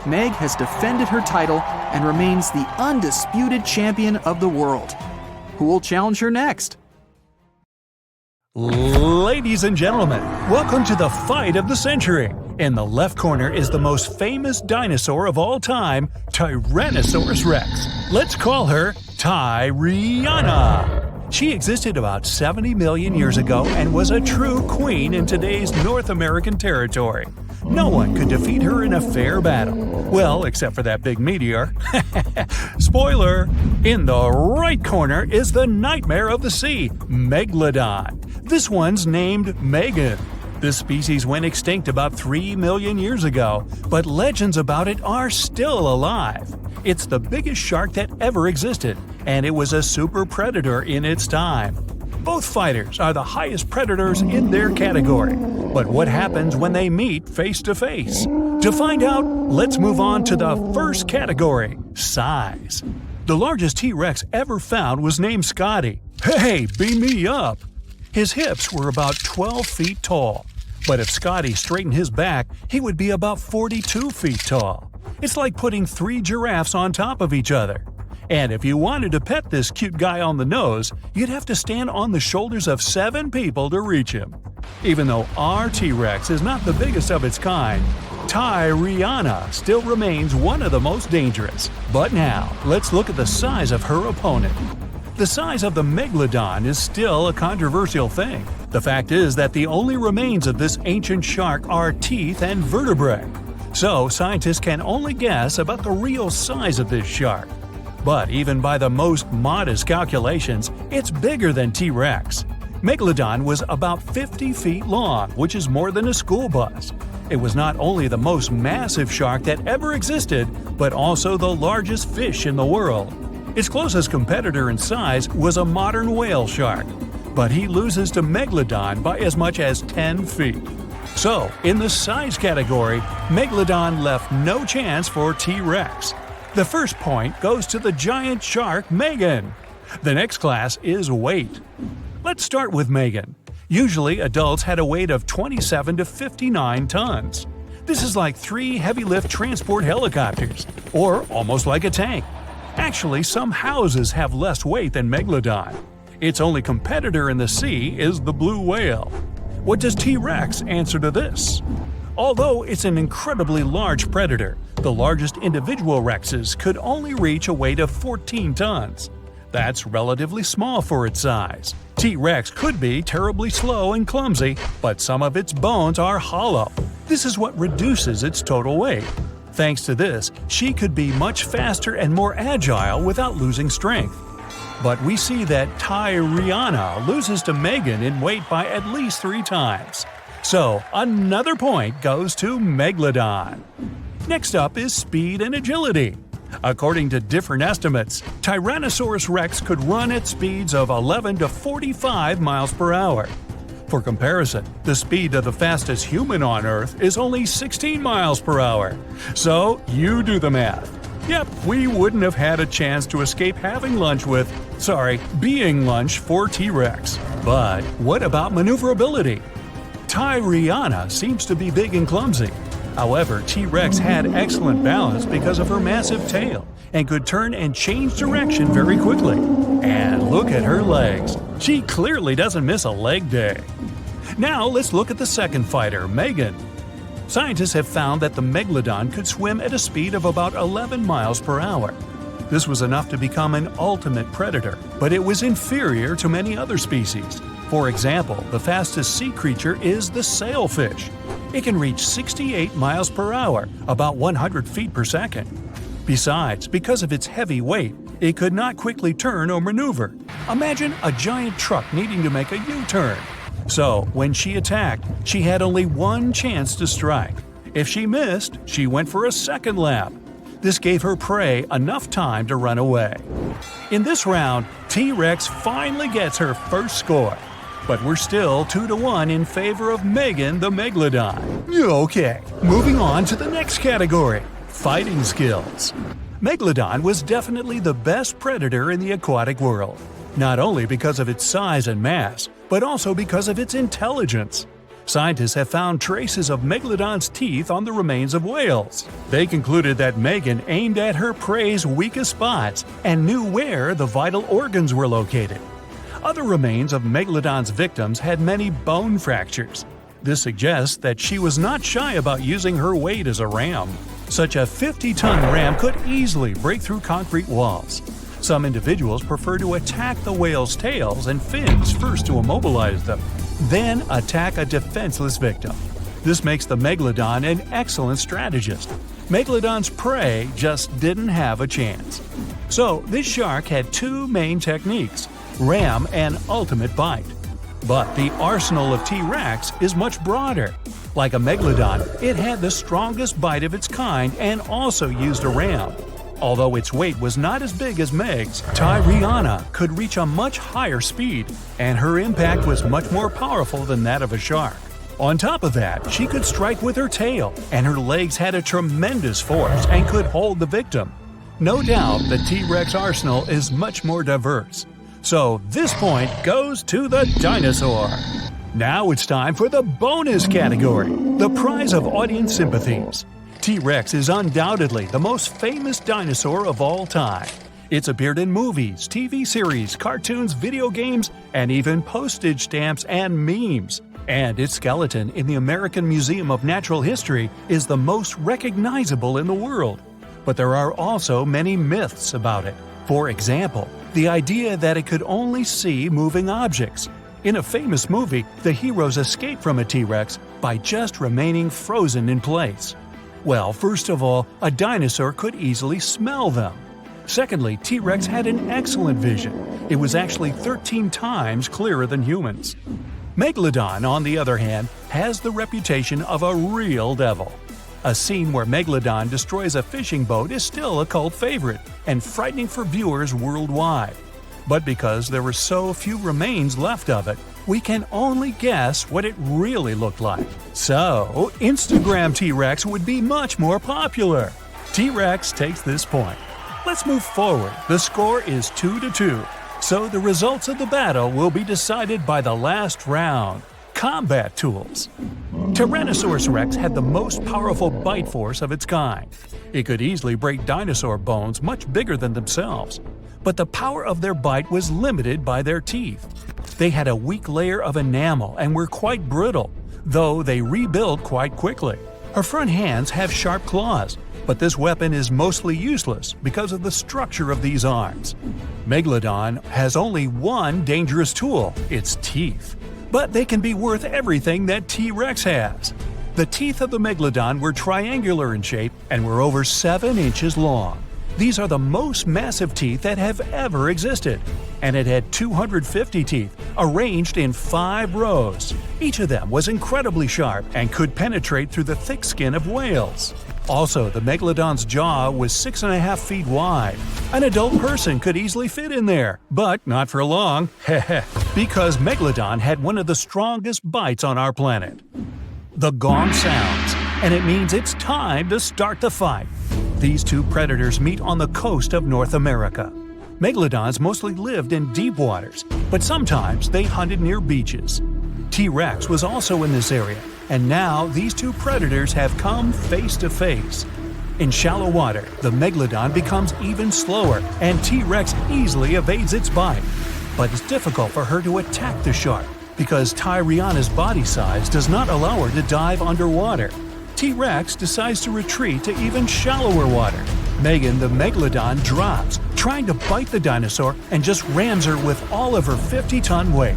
Meg has defended her title and remains the undisputed champion of the world. Who will challenge her next? Ladies and gentlemen, welcome to the fight of the century. In the left corner is the most famous dinosaur of all time, Tyrannosaurus Rex. Let's call her Piranha. She existed about 70 million years ago and was a true queen in today's North American territory. No one could defeat her in a fair battle. Well, except for that big meteor. Spoiler! In the right corner is the nightmare of the sea, Megalodon. This one's named Megan. This species went extinct about 3 million years ago, but legends about it are still alive. It's the biggest shark that ever existed, and it was a super predator in its time. Both fighters are the highest predators in their category. But what happens when they meet face to face? To find out, let's move on to the first category, size. The largest T-Rex ever found was named Scotty. Hey, beam me up! His hips were about 12 feet tall. But if Scotty straightened his back, he would be about 42 feet tall. It's like putting 3 giraffes on top of each other. And if you wanted to pet this cute guy on the nose, you'd have to stand on the shoulders of 7 people to reach him. Even though our T-Rex is not the biggest of its kind, Tyranna still remains one of the most dangerous. But now, let's look at the size of her opponent. The size of the Megalodon is still a controversial thing. The fact is that the only remains of this ancient shark are teeth and vertebrae. So scientists can only guess about the real size of this shark. But even by the most modest calculations, it's bigger than T-Rex. Megalodon was about 50 feet long, which is more than a school bus. It was not only the most massive shark that ever existed, but also the largest fish in the world. Its closest competitor in size was a modern whale shark, but he loses to Megalodon by as much as 10 feet. So, in the size category, Megalodon left no chance for T-Rex. The first point goes to the giant shark Megan. The next class is weight. Let's start with Megan. Usually, adults had a weight of 27 to 59 tons. This is like 3 heavy-lift transport helicopters, or almost like a tank. Actually, some houses have less weight than Megalodon. Its only competitor in the sea is the blue whale. What does T-Rex answer to this? Although it's an incredibly large predator, the largest individual rexes could only reach a weight of 14 tons. That's relatively small for its size. T-Rex could be terribly slow and clumsy, but some of its bones are hollow. This is what reduces its total weight. Thanks to this, she could be much faster and more agile without losing strength. But we see that Piranha loses to Megan in weight by at least 3 times. So, another point goes to Megalodon. Next up is speed and agility. According to different estimates, Tyrannosaurus rex could run at speeds of 11 to 45 miles per hour. For comparison, the speed of the fastest human on Earth is only 16 miles per hour. So, you do the math. Yep, we wouldn't have had a chance to escape being lunch for T-Rex. But what about maneuverability? Tyranna seems to be big and clumsy. However, T-Rex had excellent balance because of her massive tail and could turn and change direction very quickly. And look at her legs. She clearly doesn't miss a leg day. Now let's look at the second fighter, Megan. Scientists have found that the Megalodon could swim at a speed of about 11 miles per hour. This was enough to become an ultimate predator, but it was inferior to many other species. For example, the fastest sea creature is the sailfish. It can reach 68 miles per hour, about 100 feet per second. Besides, because of its heavy weight, it could not quickly turn or maneuver. Imagine a giant truck needing to make a U-turn. So, when she attacked, she had only one chance to strike. If she missed, she went for a second lap. This gave her prey enough time to run away. In this round, T-Rex finally gets her first score. But we're still 2-1 in favor of Megan the Megalodon. Okay, moving on to the next category, fighting skills. Megalodon was definitely the best predator in the aquatic world, not only because of its size and mass, but also because of its intelligence. Scientists have found traces of Megalodon's teeth on the remains of whales. They concluded that Megan aimed at her prey's weakest spots and knew where the vital organs were located. Other remains of Megalodon's victims had many bone fractures. This suggests that she was not shy about using her weight as a ram. Such a 50-ton ram could easily break through concrete walls. Some individuals prefer to attack the whale's tails and fins first to immobilize them, then attack a defenseless victim. This makes the Megalodon an excellent strategist. Megalodon's prey just didn't have a chance. So, this shark had 2 main techniques: ram and ultimate bite. But the arsenal of T-Rex is much broader. Like a Megalodon, it had the strongest bite of its kind and also used a ram. Although its weight was not as big as Meg's, Tyranna could reach a much higher speed, and her impact was much more powerful than that of a shark. On top of that, she could strike with her tail, and her legs had a tremendous force and could hold the victim. No doubt the T-Rex arsenal is much more diverse. So this point goes to the dinosaur. Now it's time for the bonus category, the prize of audience sympathies. T-Rex is undoubtedly the most famous dinosaur of all time. It's appeared in movies, TV series, cartoons, video games, and even postage stamps and memes. And its skeleton in the American Museum of Natural History is the most recognizable in the world. But there are also many myths about it. For example, the idea that it could only see moving objects. In a famous movie, the heroes escape from a T-Rex by just remaining frozen in place. Well, first of all, a dinosaur could easily smell them. Secondly, T-Rex had an excellent vision. It was actually 13 times clearer than humans. Megalodon, on the other hand, has the reputation of a real devil. A scene where Megalodon destroys a fishing boat is still a cult favorite and frightening for viewers worldwide. But because there were so few remains left of it, we can only guess what it really looked like. So, Instagram T-Rex would be much more popular. T-Rex takes this point. Let's move forward. The score is 2-2. So the results of the battle will be decided by the last round. Combat tools. Tyrannosaurus rex had the most powerful bite force of its kind. It could easily break dinosaur bones much bigger than themselves. But the power of their bite was limited by their teeth. They had a weak layer of enamel and were quite brittle, though they rebuild quite quickly. Her front hands have sharp claws, but this weapon is mostly useless because of the structure of these arms. Megalodon has only one dangerous tool, its teeth. But they can be worth everything that T-Rex has. The teeth of the Megalodon were triangular in shape and were over 7 inches long. These are the most massive teeth that have ever existed, and it had 250 teeth, arranged in 5 rows. Each of them was incredibly sharp and could penetrate through the thick skin of whales. Also, the Megalodon's jaw was 6.5 feet wide. An adult person could easily fit in there, but not for long, because Megalodon had one of the strongest bites on our planet. The gong sounds, and it means it's time to start the fight. These two predators meet on the coast of North America. Megalodons mostly lived in deep waters, but sometimes they hunted near beaches. T-Rex was also in this area, and now these two predators have come face to face. In shallow water, the Megalodon becomes even slower, and T-Rex easily evades its bite. But it's difficult for her to attack the shark, because Tyriana's body size does not allow her to dive underwater. T-Rex decides to retreat to even shallower water. Megan the Megalodon drops, trying to bite the dinosaur, and just rams her with all of her 50-ton weight.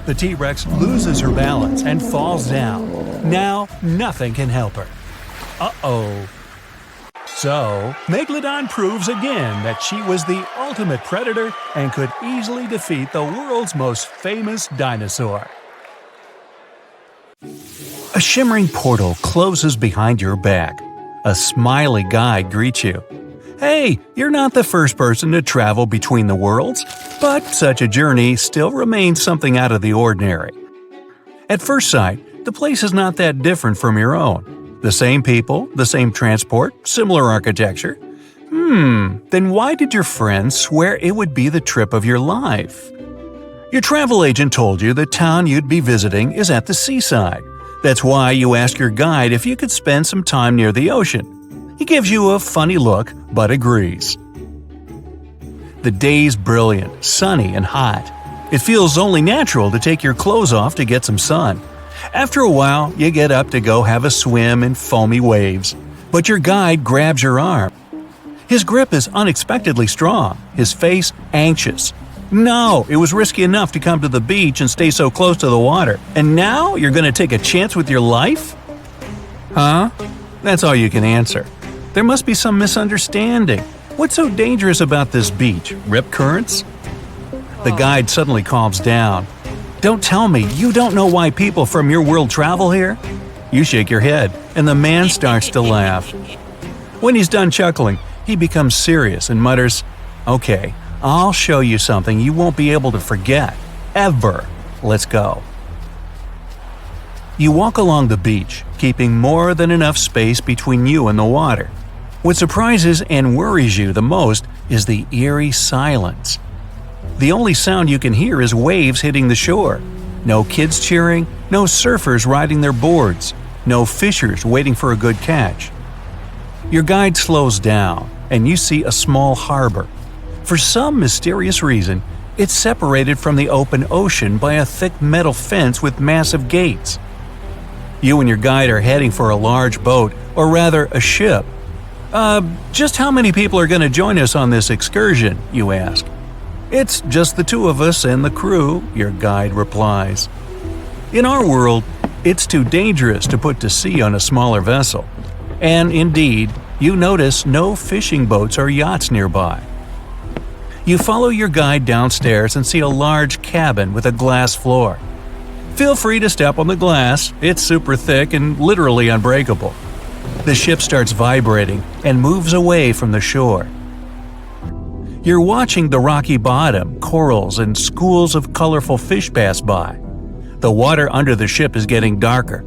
The T-Rex loses her balance and falls down. Now, nothing can help her. Uh-oh. So, Megalodon proves again that she was the ultimate predator and could easily defeat the world's most famous dinosaur. A shimmering portal closes behind your back. A smiley guide greets you. Hey, you're not the first person to travel between the worlds, but such a journey still remains something out of the ordinary. At first sight, the place is not that different from your own. The same people, the same transport, similar architecture. Then why did your friends swear it would be the trip of your life? Your travel agent told you the town you'd be visiting is at the seaside. That's why you ask your guide if you could spend some time near the ocean. He gives you a funny look, but agrees. The day's brilliant, sunny, and hot. It feels only natural to take your clothes off to get some sun. After a while, you get up to go have a swim in foamy waves. But your guide grabs your arm. His grip is unexpectedly strong, his face anxious. No, it was risky enough to come to the beach and stay so close to the water. And now you're going to take a chance with your life? Huh? That's all you can answer. There must be some misunderstanding. What's so dangerous about this beach? Rip currents? The guide suddenly calms down. Don't tell me you don't know why people from your world travel here? You shake your head, and the man starts to laugh. When he's done chuckling, he becomes serious and mutters, "Okay, I'll show you something you won't be able to forget. Ever. Let's go." You walk along the beach, keeping more than enough space between you and the water. What surprises and worries you the most is the eerie silence. The only sound you can hear is waves hitting the shore. No kids cheering, no surfers riding their boards, no fishers waiting for a good catch. Your guide slows down, and you see a small harbor. For some mysterious reason, it's separated from the open ocean by a thick metal fence with massive gates. You and your guide are heading for a large boat, or rather a ship. Just how many people are going to join us on this excursion, you ask. It's just the two of us and the crew, your guide replies. In our world, it's too dangerous to put to sea on a smaller vessel. And indeed, you notice no fishing boats or yachts nearby. You follow your guide downstairs and see a large cabin with a glass floor. Feel free to step on the glass, it's super thick and literally unbreakable. The ship starts vibrating and moves away from the shore. You're watching the rocky bottom, corals, and schools of colorful fish pass by. The water under the ship is getting darker.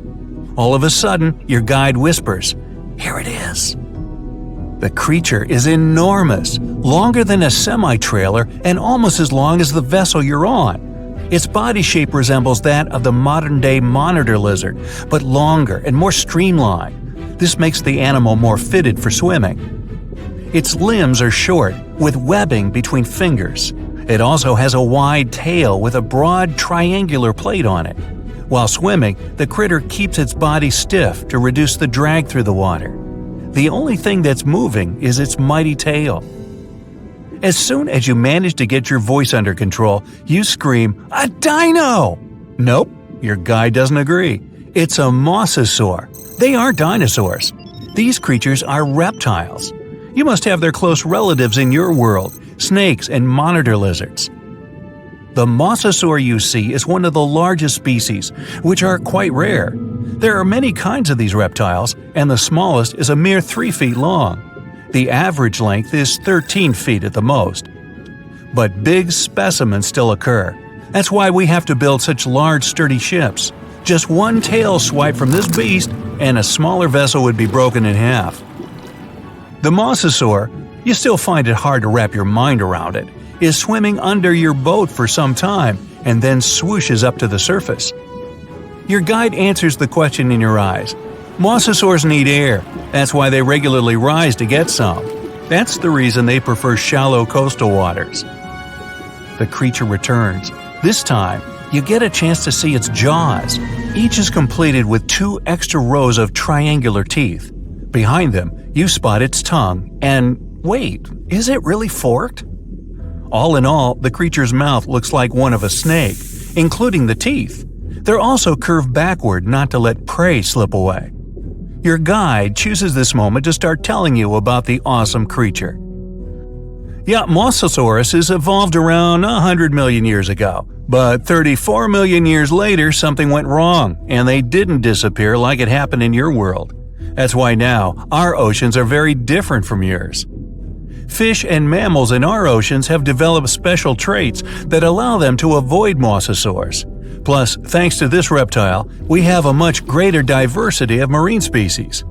All of a sudden, your guide whispers, "Here it is." The creature is enormous, longer than a semi-trailer and almost as long as the vessel you're on. Its body shape resembles that of the modern-day monitor lizard, but longer and more streamlined. This makes the animal more fitted for swimming. Its limbs are short, with webbing between fingers. It also has a wide tail with a broad triangular plate on it. While swimming, the critter keeps its body stiff to reduce the drag through the water. The only thing that's moving is its mighty tail. As soon as you manage to get your voice under control, you scream, "A dino!" Nope, your guide doesn't agree. It's a mosasaur. They aren't dinosaurs. These creatures are reptiles. You must have their close relatives in your world, snakes and monitor lizards. The mosasaur you see is one of the largest species, which are quite rare. There are many kinds of these reptiles, and the smallest is a mere 3 feet long. The average length is 13 feet at the most. But big specimens still occur. That's why we have to build such large, sturdy ships. Just one tail swipe from this beast, and a smaller vessel would be broken in half. The mosasaur, you still find it hard to wrap your mind around it, is swimming under your boat for some time and then swooshes up to the surface. Your guide answers the question in your eyes. Mosasaurs need air. That's why they regularly rise to get some. That's the reason they prefer shallow coastal waters. The creature returns. This time, you get a chance to see its jaws. Each is completed with 2 extra rows of triangular teeth. Behind them, you spot its tongue, and wait, is it really forked? All in all, the creature's mouth looks like one of a snake, including the teeth. They're also curved backward not to let prey slip away. Your guide chooses this moment to start telling you about the awesome creature. Yeah, Mosasaurus evolved around 100 million years ago, but 34 million years later something went wrong, and they didn't disappear like it happened in your world. That's why now our oceans are very different from yours. Fish and mammals in our oceans have developed special traits that allow them to avoid mosasaurs. Plus, thanks to this reptile, we have a much greater diversity of marine species.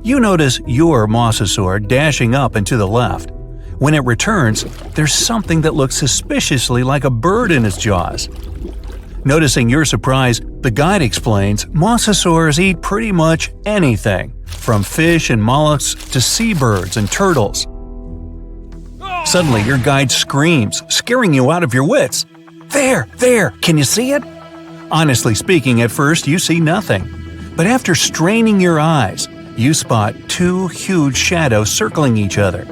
You notice your mosasaur dashing up and to the left. When it returns, there's something that looks suspiciously like a bird in its jaws. Noticing your surprise, the guide explains mosasaurs eat pretty much anything, from fish and mollusks to seabirds and turtles. Suddenly, your guide screams, scaring you out of your wits. There! Can you see it? Honestly speaking, at first you see nothing. But after straining your eyes, you spot 2 huge shadows circling each other.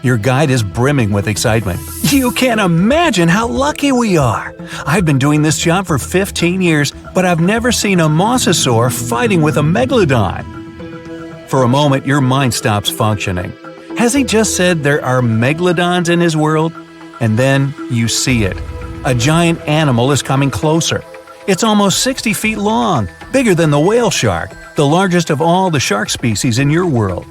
Your guide is brimming with excitement. You can't imagine how lucky we are! I've been doing this job for 15 years, but I've never seen a mosasaur fighting with a megalodon. For a moment, your mind stops functioning. Has he just said there are megalodons in his world? And then you see it. A giant animal is coming closer. It's almost 60 feet long, bigger than the whale shark, the largest of all the shark species in your world.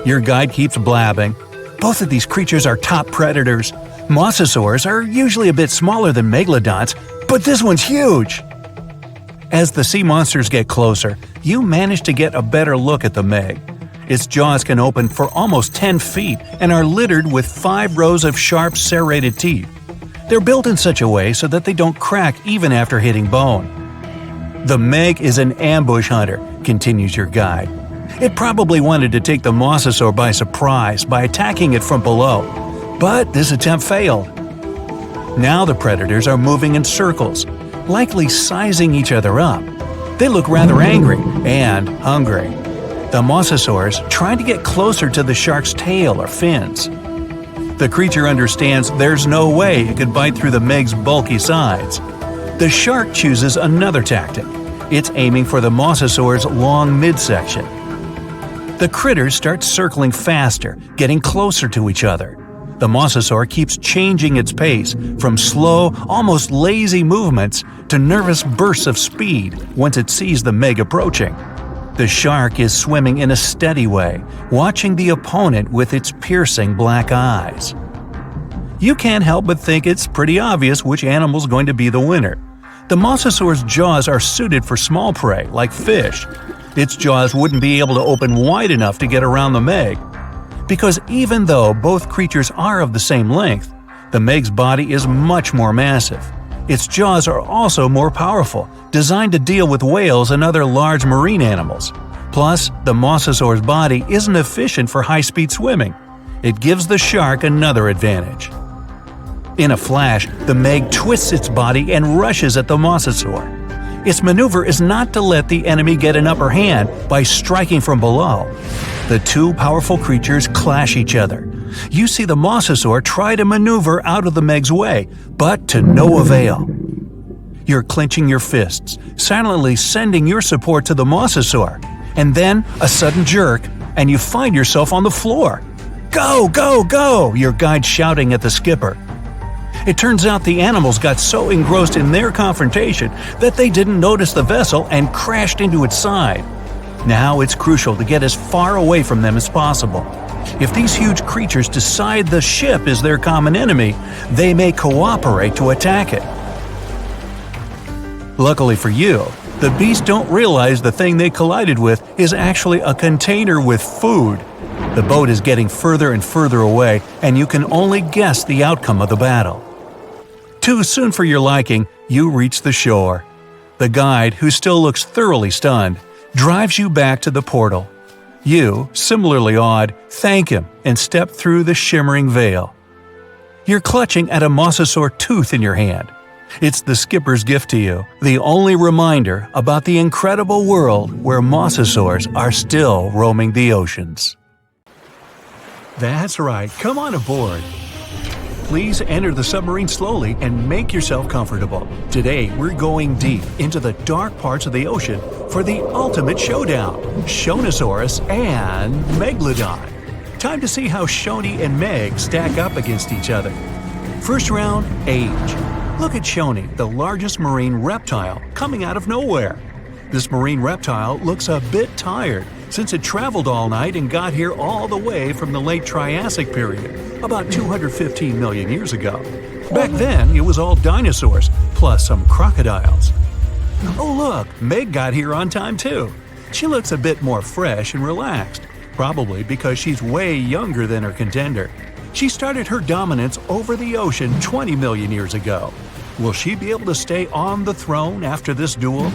Your guide keeps blabbing. Both of these creatures are top predators. Mosasaurs are usually a bit smaller than megalodons, but this one's huge! As the sea monsters get closer, you manage to get a better look at the Meg. Its jaws can open for almost 10 feet and are littered with 5 rows of sharp serrated teeth. They're built in such a way so that they don't crack even after hitting bone. The Meg is an ambush hunter, continues your guide. It probably wanted to take the mosasaur by surprise by attacking it from below, but this attempt failed. Now the predators are moving in circles, likely sizing each other up. They look rather angry and hungry. The mosasaurs trying to get closer to the shark's tail or fins. The creature understands there's no way it could bite through the Meg's bulky sides. The shark chooses another tactic. It's aiming for the mosasaur's long midsection. The critters start circling faster, getting closer to each other. The mosasaur keeps changing its pace from slow, almost lazy movements to nervous bursts of speed once it sees the Meg approaching. The shark is swimming in a steady way, watching the opponent with its piercing black eyes. You can't help but think it's pretty obvious which animal's going to be the winner. The mosasaur's jaws are suited for small prey, like fish. Its jaws wouldn't be able to open wide enough to get around the Meg. Because even though both creatures are of the same length, the Meg's body is much more massive. Its jaws are also more powerful, designed to deal with whales and other large marine animals. Plus, the mosasaur's body isn't efficient for high-speed swimming. It gives the shark another advantage. In a flash, the Meg twists its body and rushes at the mosasaur. Its maneuver is not to let the enemy get an upper hand by striking from below. The two powerful creatures clash each other. You see the mosasaur try to maneuver out of the Meg's way, but to no avail. You're clenching your fists, silently sending your support to the mosasaur, and then a sudden jerk, and you find yourself on the floor. "Go, go, go!" your guide's shouting at the skipper. It turns out the animals got so engrossed in their confrontation that they didn't notice the vessel and crashed into its side. Now it's crucial to get as far away from them as possible. If these huge creatures decide the ship is their common enemy, they may cooperate to attack it. Luckily for you, the beasts don't realize the thing they collided with is actually a container with food. The boat is getting further and further away, and you can only guess the outcome of the battle. Too soon for your liking, you reach the shore. The guide, who still looks thoroughly stunned, drives you back to the portal. You, similarly awed, thank him and step through the shimmering veil. You're clutching at a mosasaur tooth in your hand. It's the skipper's gift to you, the only reminder about the incredible world where mosasaurs are still roaming the oceans. That's right, come on aboard. Please enter the submarine slowly and make yourself comfortable. Today, we're going deep into the dark parts of the ocean for the ultimate showdown, Shastasaurus and Megalodon. Time to see how Shoni and Meg stack up against each other. First round, age. Look at Shoni, the largest marine reptile, coming out of nowhere. This marine reptile looks a bit tired since it traveled all night and got here all the way from the late Triassic period, about 215 million years ago. Back then, it was all dinosaurs, plus some crocodiles. Oh look, Meg got here on time too. She looks a bit more fresh and relaxed, probably because she's way younger than her contender. She started her dominance over the ocean 20 million years ago. Will she be able to stay on the throne after this duel?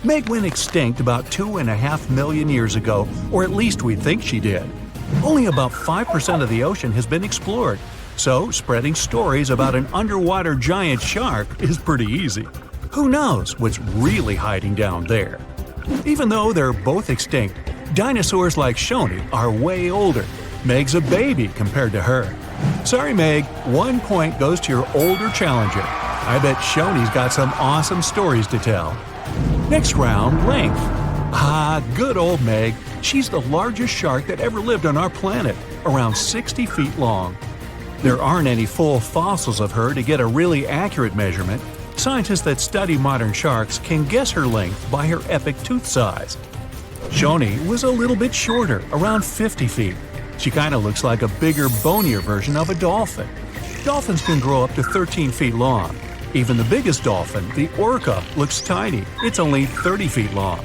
Meg went extinct about 2.5 million years ago, or at least we think she did. Only about 5% of the ocean has been explored, so spreading stories about an underwater giant shark is pretty easy. Who knows what's really hiding down there? Even though they're both extinct, dinosaurs like Shoni are way older. Meg's a baby compared to her. Sorry, Meg, 1 point goes to your older challenger. I bet Shoni's got some awesome stories to tell. Next round, length. Good old Meg. She's the largest shark that ever lived on our planet, around 60 feet long. There aren't any full fossils of her to get a really accurate measurement. Scientists that study modern sharks can guess her length by her epic tooth size. Shoni was a little bit shorter, around 50 feet. She kinda looks like a bigger, bonier version of a dolphin. Dolphins can grow up to 13 feet long. Even the biggest dolphin, the orca, looks tiny. It's only 30 feet long.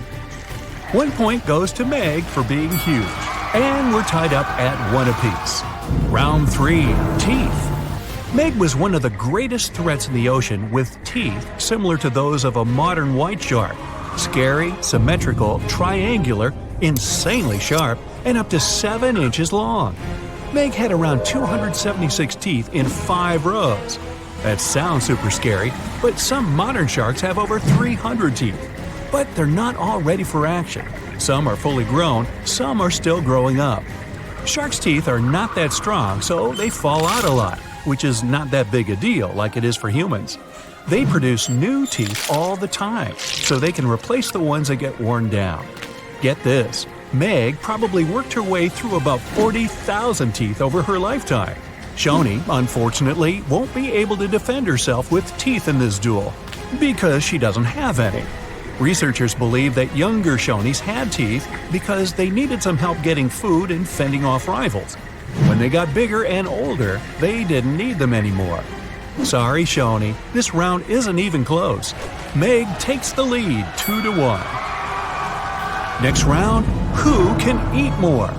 1 point goes to Meg for being huge. And we're tied up at 1 apiece. Round 3, teeth. Meg was one of the greatest threats in the ocean with teeth similar to those of a modern white shark. Scary, symmetrical, triangular, insanely sharp, and up to 7 inches long. Meg had around 276 teeth in 5 rows. That sounds super scary, but some modern sharks have over 300 teeth. But they're not all ready for action. Some are fully grown, some are still growing up. Sharks' teeth are not that strong, so they fall out a lot, which is not that big a deal like it is for humans. They produce new teeth all the time, so they can replace the ones that get worn down. Get this, Meg probably worked her way through about 40,000 teeth over her lifetime. Shoni, unfortunately, won't be able to defend herself with teeth in this duel, because she doesn't have any. Researchers believe that younger Shonis had teeth because they needed some help getting food and fending off rivals. When they got bigger and older, they didn't need them anymore. Sorry, Shoni, this round isn't even close. Meg takes the lead 2-1. Next round, who can eat more?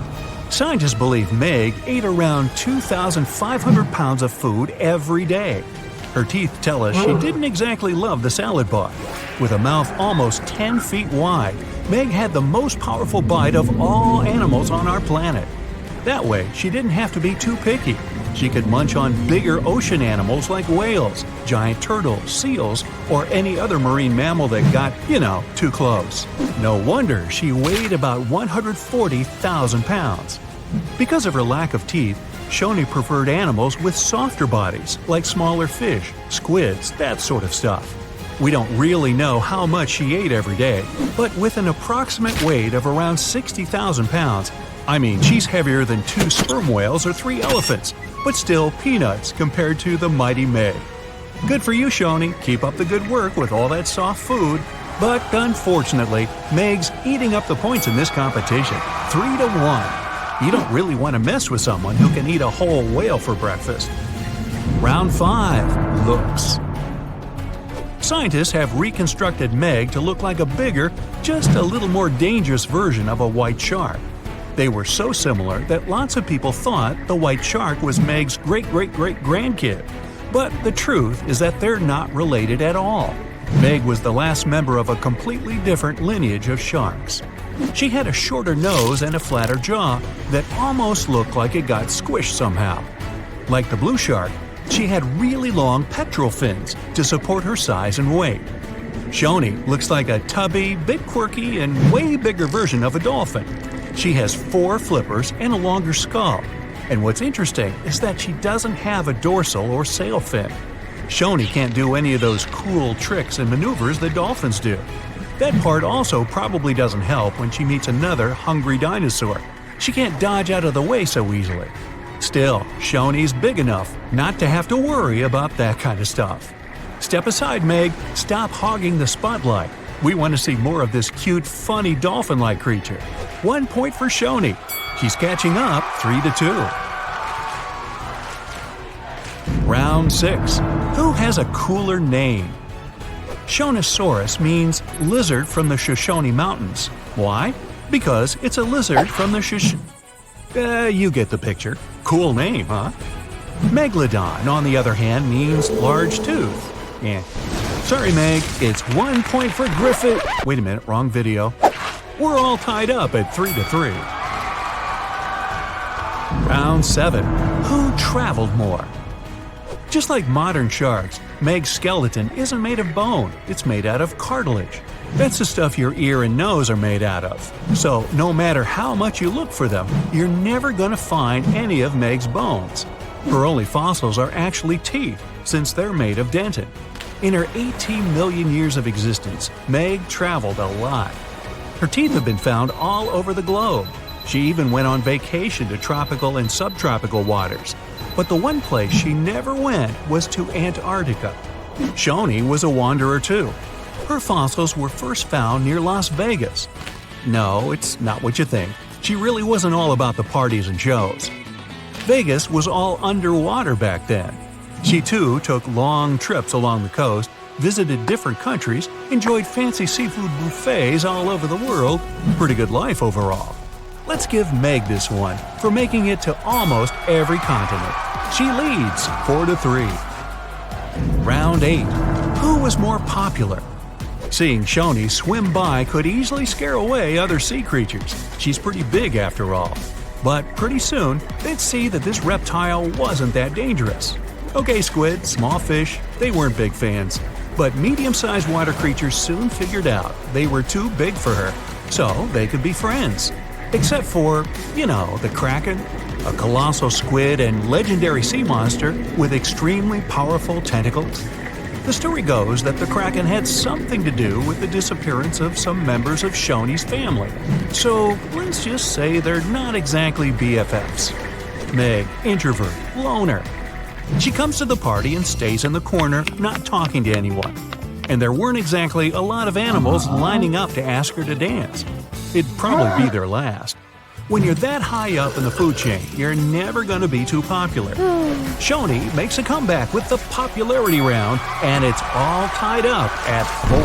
Scientists believe Meg ate around 2,500 pounds of food every day. Her teeth tell us she didn't exactly love the salad bar. With a mouth almost 10 feet wide, Meg had the most powerful bite of all animals on our planet. That way, she didn't have to be too picky. She could munch on bigger ocean animals like whales, giant turtles, seals, or any other marine mammal that got, too close. No wonder she weighed about 140,000 pounds. Because of her lack of teeth, Shoni preferred animals with softer bodies, like smaller fish, squids, that sort of stuff. We don't really know how much she ate every day, but with an approximate weight of around 60,000 pounds, she's heavier than 2 sperm whales or 3 elephants, but still peanuts compared to the mighty Meg. Good for you, Shoni. Keep up the good work with all that soft food. But unfortunately, Meg's eating up the points in this competition, 3-1. You don't really want to mess with someone who can eat a whole whale for breakfast. Round 5. Looks. Scientists have reconstructed Meg to look like a bigger, just a little more dangerous version of a white shark. They were so similar that lots of people thought the white shark was Meg's great-great-great-grandkid. But the truth is that they're not related at all. Meg was the last member of a completely different lineage of sharks. She had a shorter nose and a flatter jaw that almost looked like it got squished somehow. Like the blue shark, she had really long pectoral fins to support her size and weight. Shoni looks like a tubby, bit quirky, and way bigger version of a dolphin. She has 4 flippers and a longer skull. And what's interesting is that she doesn't have a dorsal or sail fin. Shoni can't do any of those cool tricks and maneuvers that dolphins do. That part also probably doesn't help when she meets another hungry dinosaur. She can't dodge out of the way so easily. Still, Shoni's big enough not to have to worry about that kind of stuff. Step aside, Meg. Stop hogging the spotlight. We want to see more of this cute, funny dolphin-like creature. 1 point for Shoni. She's catching up 3-2. Round 6. Who has a cooler name? Shastasaurus means lizard from the Shoshone Mountains. Why? Because it's a lizard from the you get the picture. Cool name, huh? Megalodon, on the other hand, means large tooth. Yeah. Sorry, Meg, it's 1 point for Griffith. Wait a minute, wrong video. We're all tied up at 3-3. Round 7. Who traveled more? Just like modern sharks, Meg's skeleton isn't made of bone, it's made out of cartilage. That's the stuff your ear and nose are made out of. So, no matter how much you look for them, you're never going to find any of Meg's bones. Her only fossils are actually teeth, since they're made of dentin. In her 18 million years of existence, Meg traveled a lot. Her teeth have been found all over the globe. She even went on vacation to tropical and subtropical waters. But the one place she never went was to Antarctica. Shoni was a wanderer too. Her fossils were first found near Las Vegas. No, it's not what you think. She really wasn't all about the parties and shows. Vegas was all underwater back then. She too took long trips along the coast, visited different countries, enjoyed fancy seafood buffets all over the world. Pretty good life overall. Let's give Meg this one for making it to almost every continent. She leads 4-3. Round 8. Who was more popular? Seeing Shoni swim by could easily scare away other sea creatures. She's pretty big after all. But pretty soon, they'd see that this reptile wasn't that dangerous. Okay, squid, small fish, they weren't big fans. But medium-sized water creatures soon figured out they were too big for her, so they could be friends. Except for, the Kraken, a colossal squid and legendary sea monster with extremely powerful tentacles. The story goes that the Kraken had something to do with the disappearance of some members of Shoni's family. So let's just say they're not exactly BFFs. Meg, introvert, loner. She comes to the party and stays in the corner, not talking to anyone. And there weren't exactly a lot of animals lining up to ask her to dance. It'd probably be their last. When you're that high up in the food chain, you're never going to be too popular. Shoni makes a comeback with the popularity round, and it's all tied up at 4.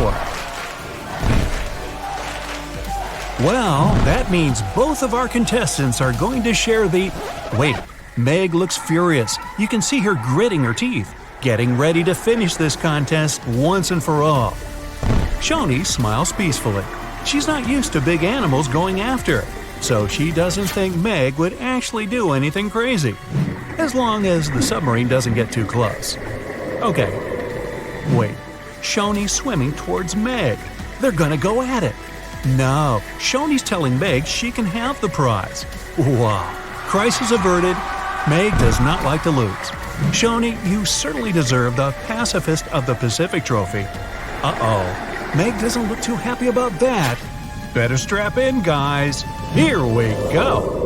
Well, that means both of our contestants are going to share the… Wait, Meg looks furious. You can see her gritting her teeth, getting ready to finish this contest once and for all. Shoni smiles peacefully. She's not used to big animals going after her, so she doesn't think Meg would actually do anything crazy, as long as the submarine doesn't get too close. Okay, wait, Shoni's swimming towards Meg. They're gonna go at it. No, Shoni's telling Meg she can have the prize. Wow, crisis averted. Meg does not like to lose. Shoni, you certainly deserve the Pacifist of the Pacific trophy. Uh-oh, Meg doesn't look too happy about that. Better strap in, guys. Here we go.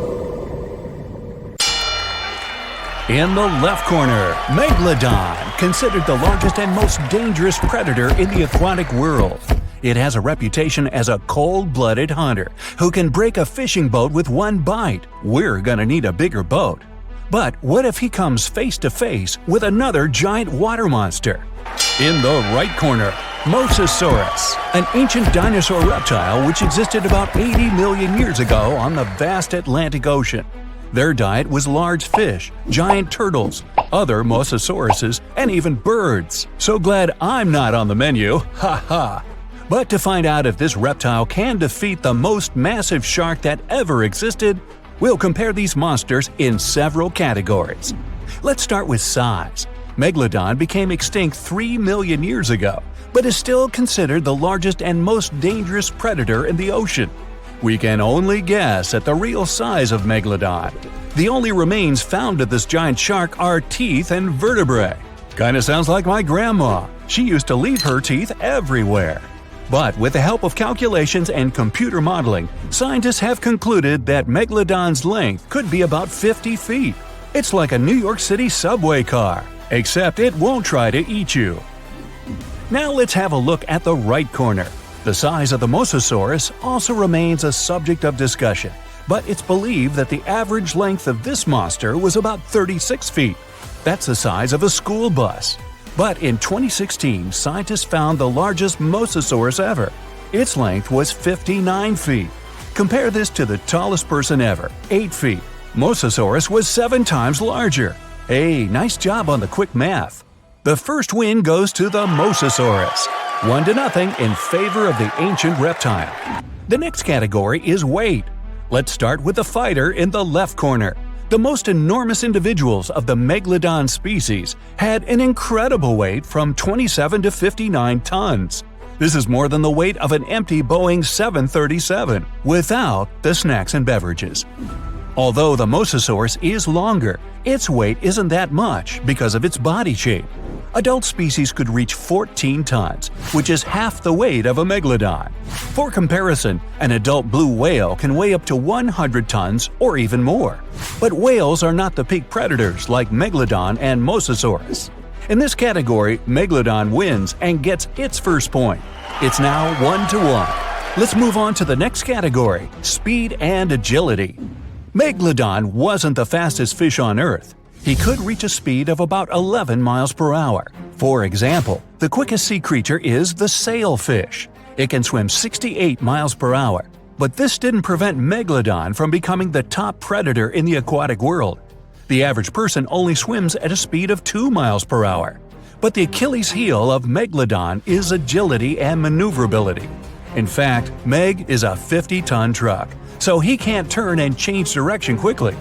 In the left corner, Megalodon, considered the largest and most dangerous predator in the aquatic world. It has a reputation as a cold-blooded hunter who can break a fishing boat with one bite. We're gonna need a bigger boat. But what if he comes face-to-face with another giant water monster? In the right corner, Mosasaurus, an ancient dinosaur reptile which existed about 80 million years ago on the vast Atlantic Ocean. Their diet was large fish, giant turtles, other Mosasauruses, and even birds. So glad I'm not on the menu, ha ha! But to find out if this reptile can defeat the most massive shark that ever existed, we'll compare these monsters in several categories. Let's start with size. Megalodon became extinct 3 million years ago, but is still considered the largest and most dangerous predator in the ocean. We can only guess at the real size of Megalodon. The only remains found of this giant shark are teeth and vertebrae. Kinda sounds like my grandma. She used to leave her teeth everywhere. But with the help of calculations and computer modeling, scientists have concluded that Megalodon's length could be about 50 feet. It's like a New York City subway car, except it won't try to eat you. Now let's have a look at the right corner. The size of the Mosasaurus also remains a subject of discussion, but it's believed that the average length of this monster was about 36 feet. That's the size of a school bus. But in 2016, scientists found the largest Mosasaurus ever. Its length was 59 feet. Compare this to the tallest person ever, 8 feet. Mosasaurus was 7 times larger. Hey, nice job on the quick math. The first win goes to the Mosasaurus, 1-0 in favor of the ancient reptile. The next category is weight. Let's start with the fighter in the left corner. The most enormous individuals of the Megalodon species had an incredible weight from 27 to 59 tons. This is more than the weight of an empty Boeing 737, without the snacks and beverages. Although the Mosasaurus is longer, its weight isn't that much because of its body shape. Adult species could reach 14 tons, which is half the weight of a Megalodon. For comparison, an adult blue whale can weigh up to 100 tons or even more. But whales are not the peak predators like Megalodon and Mosasaurus. In this category, Megalodon wins and gets its first point. It's now 1-1. Let's move on to the next category, speed and agility. Megalodon wasn't the fastest fish on Earth. He could reach a speed of about 11 miles per hour. For example, the quickest sea creature is the sailfish. It can swim 68 miles per hour. But this didn't prevent Megalodon from becoming the top predator in the aquatic world. The average person only swims at a speed of 2 miles per hour. But the Achilles heel of Megalodon is agility and maneuverability. In fact, Meg is a 50-ton truck, so he can't turn and change direction quickly.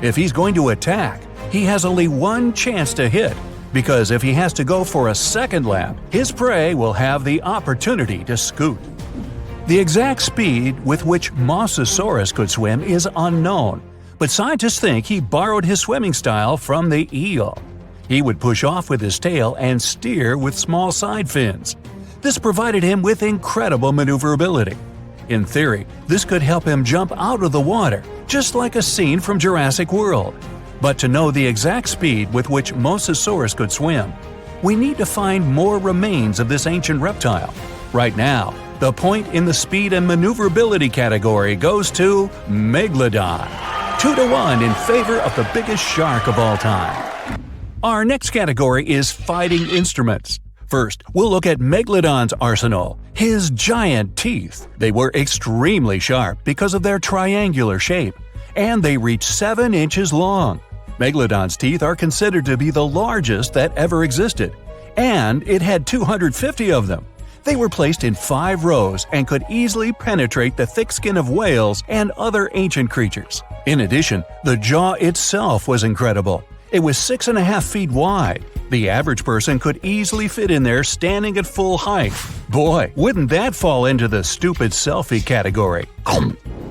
If he's going to attack, he has only one chance to hit, because if he has to go for a second lap, his prey will have the opportunity to scoot. The exact speed with which Mosasaurus could swim is unknown, but scientists think he borrowed his swimming style from the eel. He would push off with his tail and steer with small side fins. This provided him with incredible maneuverability. In theory, this could help him jump out of the water, just like a scene from Jurassic World. But to know the exact speed with which Mosasaurus could swim, we need to find more remains of this ancient reptile. Right now, the point in the speed and maneuverability category goes to Megalodon, 2-1 in favor of the biggest shark of all time. Our next category is fighting instruments. First, we'll look at Megalodon's arsenal, his giant teeth. They were extremely sharp because of their triangular shape, and they reach 7 inches long. Megalodon's teeth are considered to be the largest that ever existed, and it had 250 of them. They were placed in 5 rows and could easily penetrate the thick skin of whales and other ancient creatures. In addition, the jaw itself was incredible. It was 6.5 feet wide. The average person could easily fit in there standing at full height. Boy, wouldn't that fall into the stupid selfie category.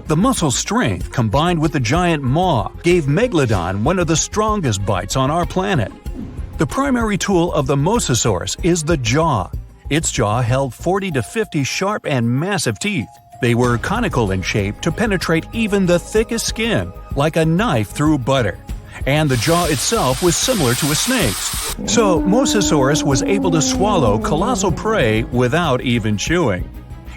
The muscle strength combined with the giant maw gave Megalodon one of the strongest bites on our planet. The primary tool of the Mosasaurus is the jaw. Its jaw held 40 to 50 sharp and massive teeth. They were conical in shape to penetrate even the thickest skin, like a knife through butter. And the jaw itself was similar to a snake's. So Mosasaurus was able to swallow colossal prey without even chewing.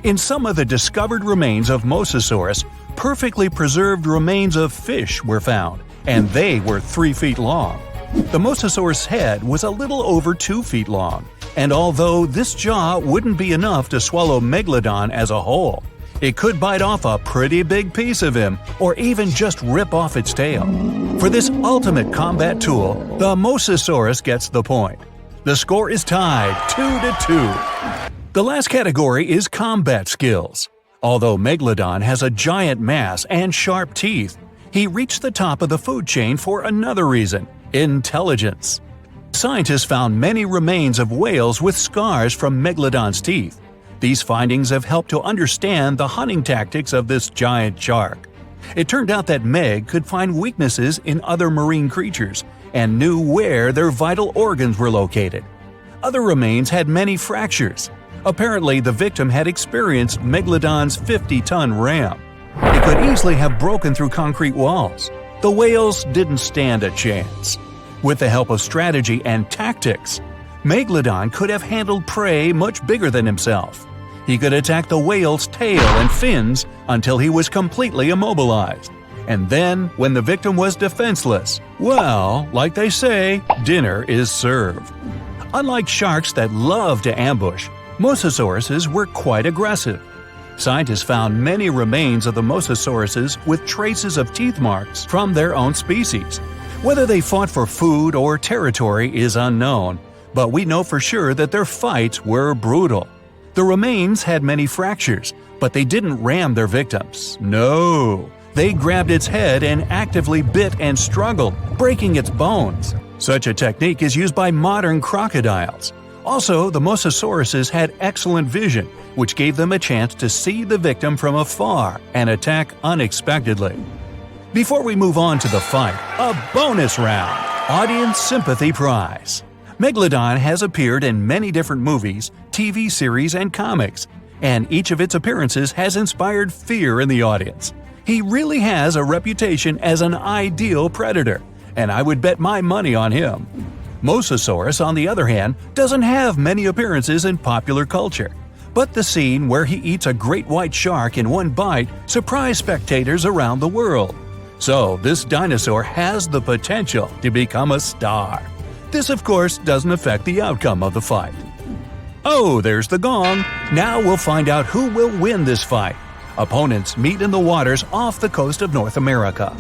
In some of the discovered remains of Mosasaurus, perfectly preserved remains of fish were found, and they were 3 feet long. The Mosasaurus head was a little over 2 feet long, and although this jaw wouldn't be enough to swallow Megalodon as a whole, it could bite off a pretty big piece of him or even just rip off its tail. For this ultimate combat tool, the Mosasaurus gets the point. The score is tied 2-2. The last category is combat skills. Although Megalodon has a giant mass and sharp teeth, he reached the top of the food chain for another reason – intelligence. Scientists found many remains of whales with scars from Megalodon's teeth. These findings have helped to understand the hunting tactics of this giant shark. It turned out that Meg could find weaknesses in other marine creatures and knew where their vital organs were located. Other remains had many fractures. Apparently, the victim had experienced Megalodon's 50-ton ram. It could easily have broken through concrete walls. The whales didn't stand a chance. With the help of strategy and tactics, Megalodon could have handled prey much bigger than himself. He could attack the whale's tail and fins until he was completely immobilized. And then, when the victim was defenseless, well, like they say, dinner is served. Unlike sharks that love to ambush, Mosasauruses were quite aggressive. Scientists found many remains of the Mosasauruses with traces of teeth marks from their own species. Whether they fought for food or territory is unknown, but we know for sure that their fights were brutal. The remains had many fractures, but they didn't ram their victims. No, they grabbed its head and actively bit and struggled, breaking its bones. Such a technique is used by modern crocodiles. Also, the Mosasauruses had excellent vision, which gave them a chance to see the victim from afar and attack unexpectedly. Before we move on to the fight, a bonus round, Audience Sympathy Prize. Megalodon has appeared in many different movies, TV series, and comics, and each of its appearances has inspired fear in the audience. He really has a reputation as an ideal predator, and I would bet my money on him. Mosasaurus, on the other hand, doesn't have many appearances in popular culture, but the scene where he eats a great white shark in one bite surprised spectators around the world. So this dinosaur has the potential to become a star. This, of course, doesn't affect the outcome of the fight. Oh, there's the gong. Now we'll find out who will win this fight. Opponents meet in the waters off the coast of North America.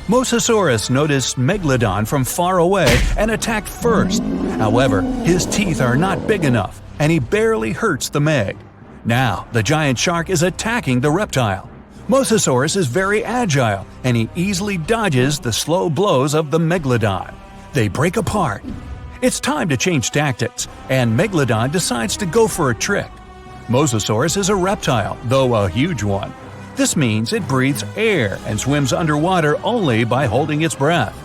Mosasaurus noticed Megalodon from far away and attacked first. However, his teeth are not big enough, and he barely hurts the Meg. Now, the giant shark is attacking the reptile. Mosasaurus is very agile, and he easily dodges the slow blows of the Megalodon. They break apart. It's time to change tactics, and Megalodon decides to go for a trick. Mosasaurus is a reptile, though a huge one. This means it breathes air and swims underwater only by holding its breath.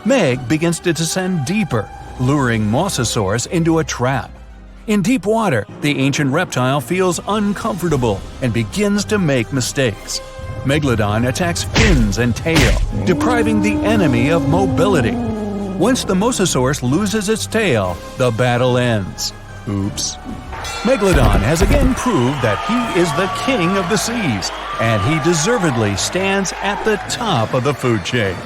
Meg begins to descend deeper, luring Mosasaurus into a trap. In deep water, the ancient reptile feels uncomfortable and begins to make mistakes. Megalodon attacks fins and tail, depriving the enemy of mobility. Once the Mosasaurus loses its tail, the battle ends. Oops. Megalodon has again proved that he is the king of the seas, and he deservedly stands at the top of the food chain.